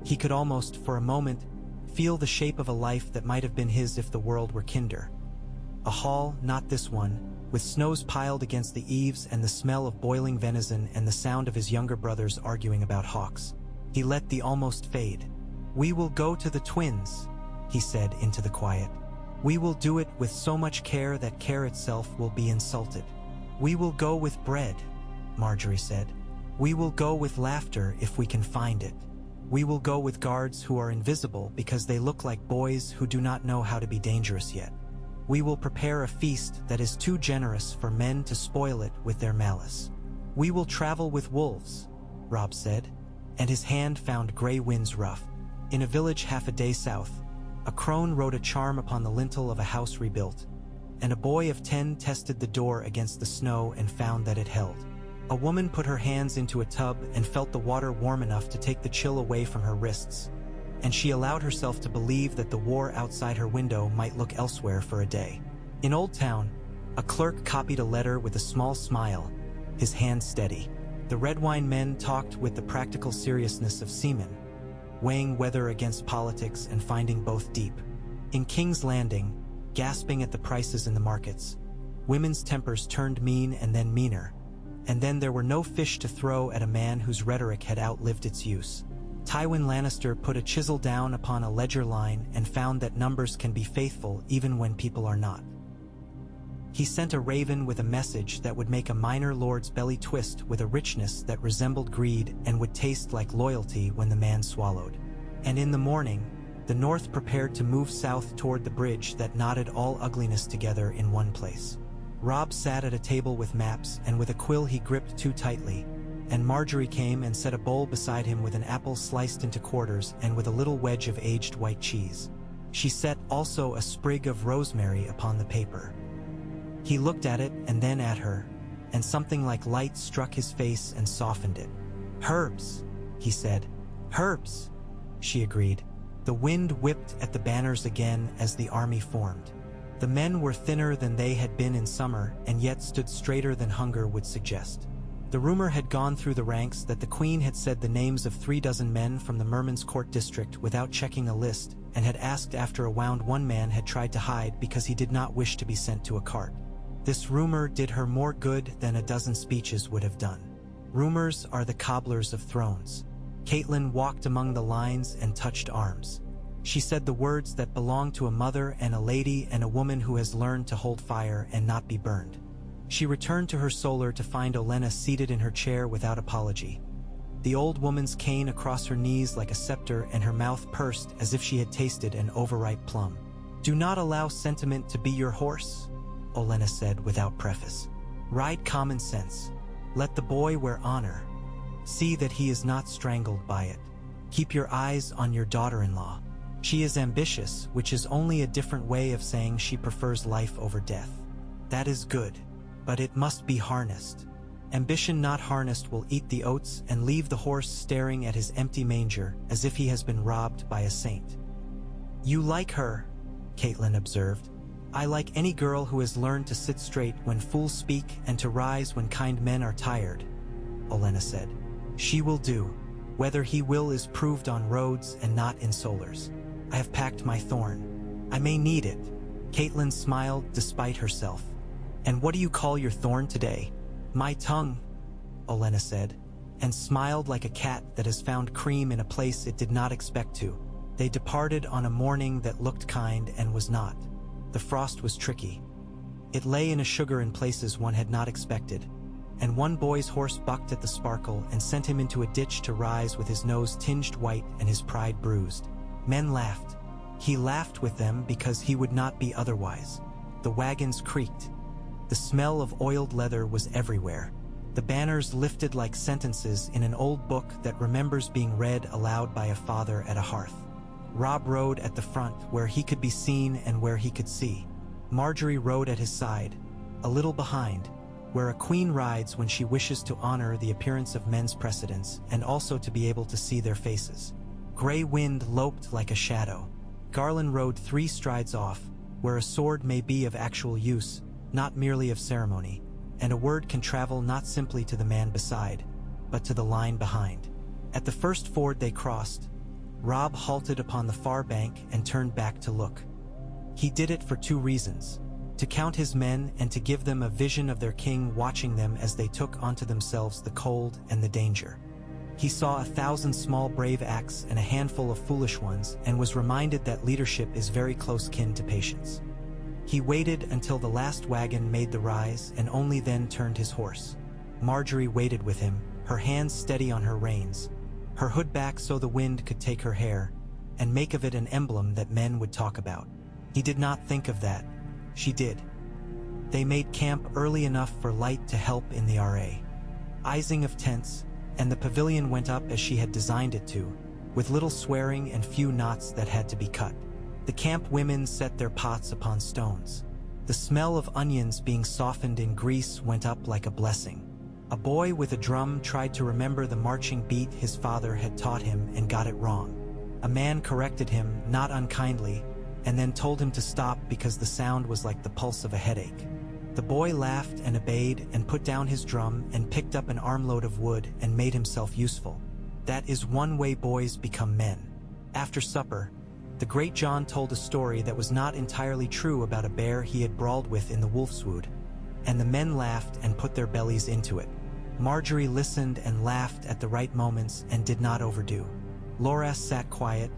He could almost, for a moment, feel the shape of a life that might have been his if the world were kinder. A hall, not this one, with snows piled against the eaves and the smell of boiling venison and the sound of his younger brothers arguing about hawks. He let the almost fade. We will go to the twins, he said into the quiet. We will do it with so much care that care itself will be insulted. We will go with bread, Margaery said. We will go with laughter if we can find it. We will go with guards who are invisible because they look like boys who do not know how to be dangerous yet. We will prepare a feast that is too generous for men to spoil it with their malice. "We will travel with wolves," Robb said, and his hand found Grey Wind's ruff. In a village half a day south, a crone wrote a charm upon the lintel of a house rebuilt, and a boy of 10 tested the door against the snow and found that it held. A woman put her hands into a tub and felt the water warm enough to take the chill away from her wrists, and she allowed herself to believe that the war outside her window might look elsewhere for a day. In Old Town, a clerk copied a letter with a small smile, his hand steady. The red wine men talked with the practical seriousness of seamen, weighing weather against politics and finding both deep. In King's Landing, gasping at the prices in the markets, women's tempers turned mean and then meaner, and then there were no fish to throw at a man whose rhetoric had outlived its use. Tywin Lannister put a chisel down upon a ledger line and found that numbers can be faithful even when people are not. He sent a raven with a message that would make a minor lord's belly twist with a richness that resembled greed and would taste like loyalty when the man swallowed. And in the morning, the North prepared to move south toward the bridge that knotted all ugliness together in one place. Robb sat at a table with maps, and with a quill he gripped too tightly, and Margaery came and set a bowl beside him with an apple sliced into quarters and with a little wedge of aged white cheese. She set also a sprig of rosemary upon the paper. He looked at it and then at her, and something like light struck his face and softened it. "Herbs," he said. "Herbs," she agreed. The wind whipped at the banners again as the army formed. The men were thinner than they had been in summer, and yet stood straighter than hunger would suggest. The rumor had gone through the ranks that the Queen had said the names of 36 men from the Merman's Court district without checking a list, and had asked after a wound one man had tried to hide because he did not wish to be sent to a cart. This rumor did her more good than a dozen speeches would have done. Rumors are the cobblers of thrones. Catelyn walked among the lines and touched arms. She said the words that belong to a mother and a lady and a woman who has learned to hold fire and not be burned. She returned to her solar to find Olenna seated in her chair without apology, the old woman's cane across her knees like a scepter and her mouth pursed as if she had tasted an overripe plum. "Do not allow sentiment to be your horse," Olenna said without preface. "Ride common sense. Let the boy wear honor. See that he is not strangled by it. Keep your eyes on your daughter-in-law. She is ambitious, which is only a different way of saying she prefers life over death. That is good, but it must be harnessed. Ambition not harnessed will eat the oats and leave the horse staring at his empty manger as if he has been robbed by a saint." "You like her," Catelyn observed. "I like any girl who has learned to sit straight when fools speak and to rise when kind men are tired," Olenna said. "She will do. Whether he will is proved on roads and not in solars. I have packed my thorn. I may need it." Catelyn smiled despite herself. "And what do you call your thorn today?" "My tongue," Olenna said, and smiled like a cat that has found cream in a place it did not expect to. They departed on a morning that looked kind and was not. The frost was tricky. It lay in a sugar in places one had not expected, and one boy's horse bucked at the sparkle and sent him into a ditch to rise with his nose tinged white and his pride bruised. Men laughed. He laughed with them because he would not be otherwise. The wagons creaked. The smell of oiled leather was everywhere. The banners lifted like sentences in an old book that remembers being read aloud by a father at a hearth. Robb rode at the front where he could be seen and where he could see. Margaery rode at his side, a little behind, where a queen rides when she wishes to honor the appearance of men's precedents and also to be able to see their faces. Grey Wind loped like a shadow. Garland rode 3 strides off, where a sword may be of actual use, not merely of ceremony, and a word can travel not simply to the man beside, but to the line behind. At the first ford they crossed, Robb halted upon the far bank and turned back to look. He did it for 2 reasons: to count his men and to give them a vision of their king watching them as they took onto themselves the cold and the danger. He saw 1,000 small brave acts and a handful of foolish ones and was reminded that leadership is very close kin to patience. He waited until the last wagon made the rise and only then turned his horse. Margaery waited with him, her hands steady on her reins, her hood back so the wind could take her hair and make of it an emblem that men would talk about. He did not think of that. She did. They made camp early enough for light to help in the RA. icing of tents, and the pavilion went up as she had designed it to, with little swearing and few knots that had to be cut. The camp women set their pots upon stones. The smell of onions being softened in grease went up like a blessing. A boy with a drum tried to remember the marching beat his father had taught him and got it wrong. A man corrected him, not unkindly, and then told him to stop because the sound was like the pulse of a headache. The boy laughed and obeyed and put down his drum and picked up an armload of wood and made himself useful. That is one way boys become men. After supper, the great John told a story that was not entirely true about a bear he had brawled with in the wolfswood, and the men laughed and put their bellies into it. Margaery listened and laughed at the right moments and did not overdo. Loras sat quiet,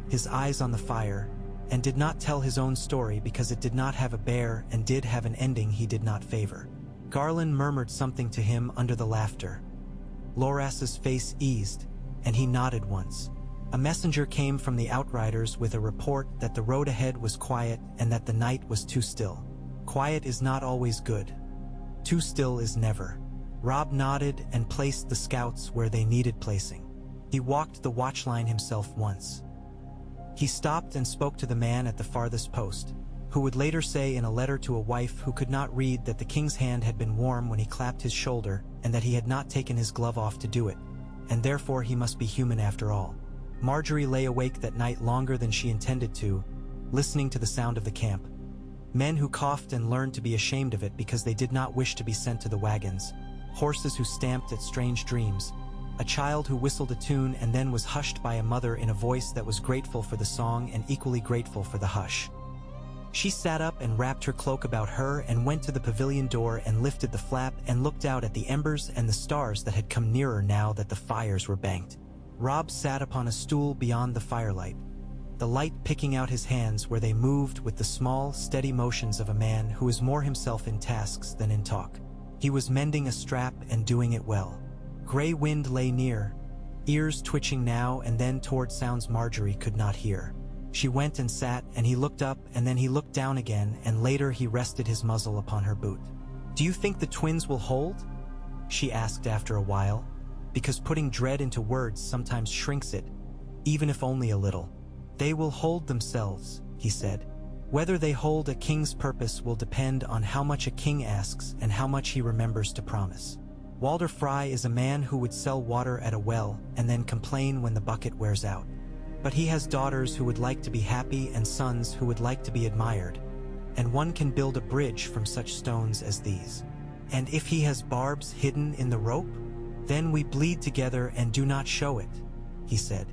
his eyes on the fire, and did not tell his own story because it did not have a bear and did have an ending he did not favor. Garland murmured something to him under the laughter. Loras's face eased, and he nodded once. A messenger came from the Outriders with a report that the road ahead was quiet and that the night was too still. Quiet is not always good. Too still is never. Robb nodded and placed the scouts where they needed placing. He walked the watchline himself once. He stopped and spoke to the man at the farthest post, who would later say in a letter to a wife who could not read that the king's hand had been warm when he clapped his shoulder and that he had not taken his glove off to do it, and therefore he must be human after all. Margaery lay awake that night longer than she intended to, listening to the sound of the camp. Men who coughed and learned to be ashamed of it because they did not wish to be sent to the wagons. Horses who stamped at strange dreams. A child who whistled a tune and then was hushed by a mother in a voice that was grateful for the song and equally grateful for the hush. She sat up and wrapped her cloak about her and went to the pavilion door and lifted the flap and looked out at the embers and the stars that had come nearer now that the fires were banked. Robb sat upon a stool beyond the firelight, the light picking out his hands where they moved with the small, steady motions of a man who is more himself in tasks than in talk. He was mending a strap and doing it well. Gray wind lay near, ears twitching now and then toward sounds Margaery could not hear. She went and sat, and he looked up, and then he looked down again, and later he rested his muzzle upon her boot. "Do you think the twins will hold?" she asked after a while, because putting dread into words sometimes shrinks it, even if only a little. "They will hold themselves," he said. "Whether they hold a king's purpose will depend on how much a king asks and how much he remembers to promise." Walder Frey is a man who would sell water at a well and then complain when the bucket wears out. But he has daughters who would like to be happy and sons who would like to be admired, and one can build a bridge from such stones as these. "And if he has barbs hidden in the rope, then we bleed together and do not show it," he said.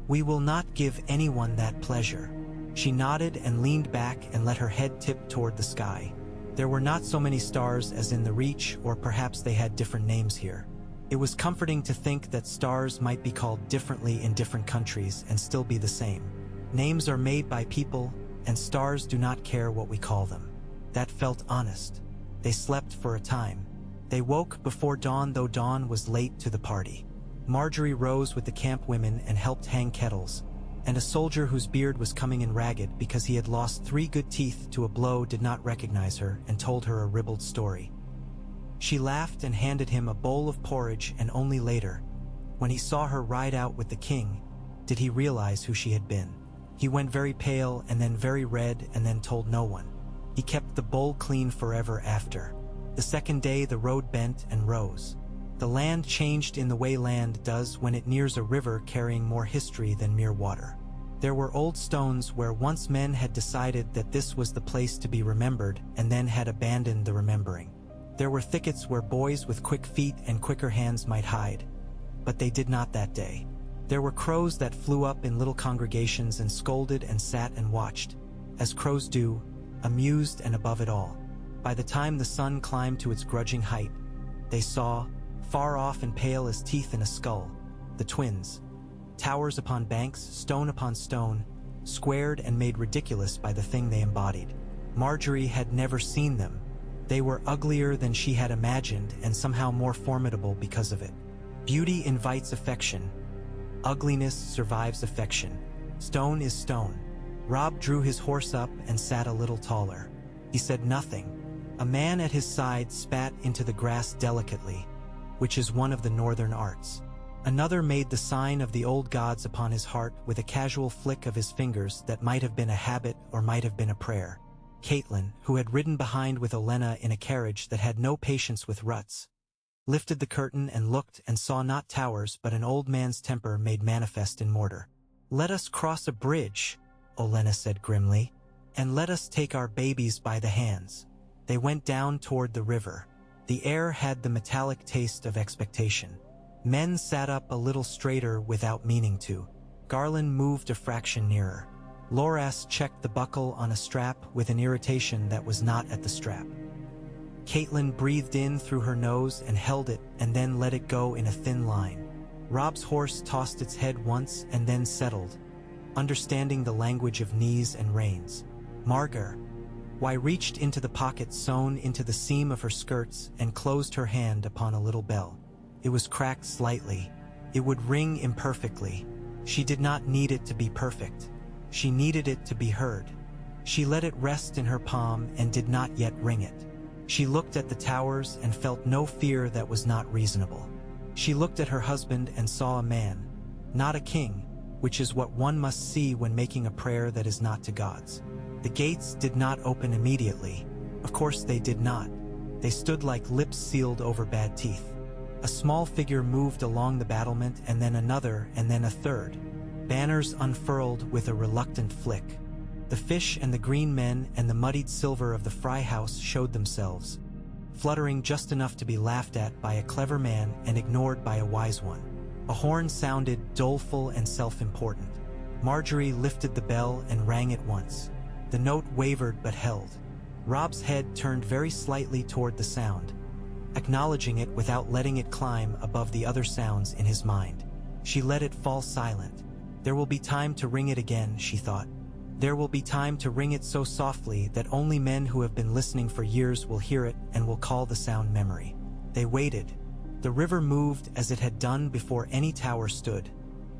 "We will not give anyone that pleasure." She nodded and leaned back and let her head tip toward the sky. There were not so many stars as in the Reach, or perhaps they had different names here. It was comforting to think that stars might be called differently in different countries and still be the same. Names are made by people, and stars do not care what we call them. That felt honest. They slept for a time. They woke before dawn, though dawn was late to the party. Margaery rose with the camp women and helped hang kettles, and a soldier whose beard was coming in ragged because he had lost 3 good teeth to a blow did not recognize her and told her a ribald story. She laughed and handed him a bowl of porridge, and only later, when he saw her ride out with the king, did he realize who she had been. He went very pale and then very red and then told no one. He kept the bowl clean forever after. The second day the road bent and rose. The land changed in the way land does when it nears a river carrying more history than mere water. There were old stones where once men had decided that this was the place to be remembered and then had abandoned the remembering. There were thickets where boys with quick feet and quicker hands might hide, but they did not that day. There were crows that flew up in little congregations and scolded and sat and watched, as crows do, amused and above it all. By the time the sun climbed to its grudging height, they saw, far off and pale as teeth in a skull, the twins. Towers upon banks, stone upon stone, squared and made ridiculous by the thing they embodied. Margaery had never seen them. They were uglier than she had imagined and somehow more formidable because of it. Beauty invites affection. Ugliness survives affection. Stone is stone. Robb drew his horse up and sat a little taller. He said nothing. A man at his side spat into the grass delicately. which is one of the northern arts. Another made the sign of the old gods upon his heart with a casual flick of his fingers that might have been a habit or might have been a prayer. Catelyn, who had ridden behind with Olenna in a carriage that had no patience with ruts, lifted the curtain and looked and saw not towers but an old man's temper made manifest in mortar. "Let us cross a bridge," Olenna said grimly, "and let us take our babies by the hands." They went down toward the river. The air had the metallic taste of expectation. Men sat up a little straighter without meaning to. Garland moved a fraction nearer. Loras checked the buckle on a strap with an irritation that was not at the strap. Catelyn breathed in through her nose and held it and then let it go in a thin line. Robb's horse tossed its head once and then settled, understanding the language of knees and reins. Margaery reached into the pocket sewn into the seam of her skirts and closed her hand upon a little bell. It was cracked slightly. It would ring imperfectly. She did not need it to be perfect. She needed it to be heard. She let it rest in her palm and did not yet ring it. She looked at the towers and felt no fear that was not reasonable. She looked at her husband and saw a man, not a king, which is what one must see when making a prayer that is not to gods. The gates did not open immediately. Of course they did not. They stood like lips sealed over bad teeth. A small figure moved along the battlement and then another and then a third. Banners unfurled with a reluctant flick. The fish and the green men and the muddied silver of the fry house showed themselves, fluttering just enough to be laughed at by a clever man and ignored by a wise one. A horn sounded doleful and self-important. Margaery lifted the bell and rang it once. The note wavered but held. Robb's head turned very slightly toward the sound, acknowledging it without letting it climb above the other sounds in his mind. She let it fall silent. There will be time to ring it again, she thought. There will be time to ring it so softly that only men who have been listening for years will hear it and will call the sound memory. They waited. The river moved as it had done before any tower stood,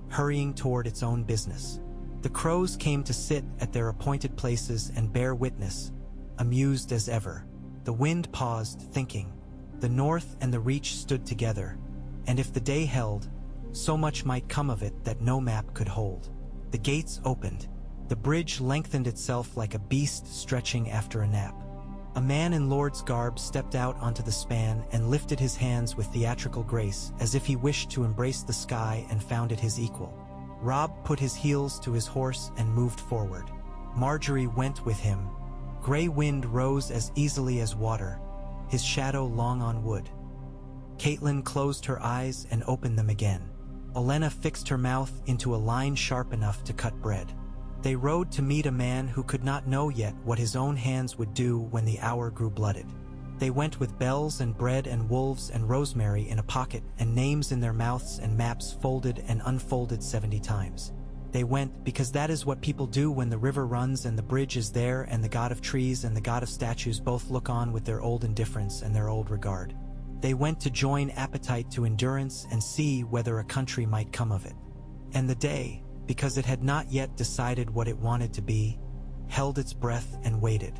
hurrying toward its own business. The crows came to sit at their appointed places and bear witness, amused as ever. The wind paused, thinking. The north and the reach stood together, and if the day held, so much might come of it that no map could hold. The gates opened. The bridge lengthened itself like a beast stretching after a nap. A man in lord's garb stepped out onto the span and lifted his hands with theatrical grace as if he wished to embrace the sky and found it his equal. Robb put his heels to his horse and moved forward. Margaery went with him. Gray wind rose as easily as water, his shadow long on wood. Catelyn closed her eyes and opened them again. Olenna fixed her mouth into a line sharp enough to cut bread. They rode to meet a man who could not know yet what his own hands would do when the hour grew blooded. They went with bells and bread and wolves and rosemary in a pocket and names in their mouths and maps folded and unfolded 70 times. They went because that is what people do when the river runs and the bridge is there and the god of trees and the god of statues both look on with their old indifference and their old regard. They went to join appetite to endurance and see whether a country might come of it. And the day, because it had not yet decided what it wanted to be, held its breath and waited.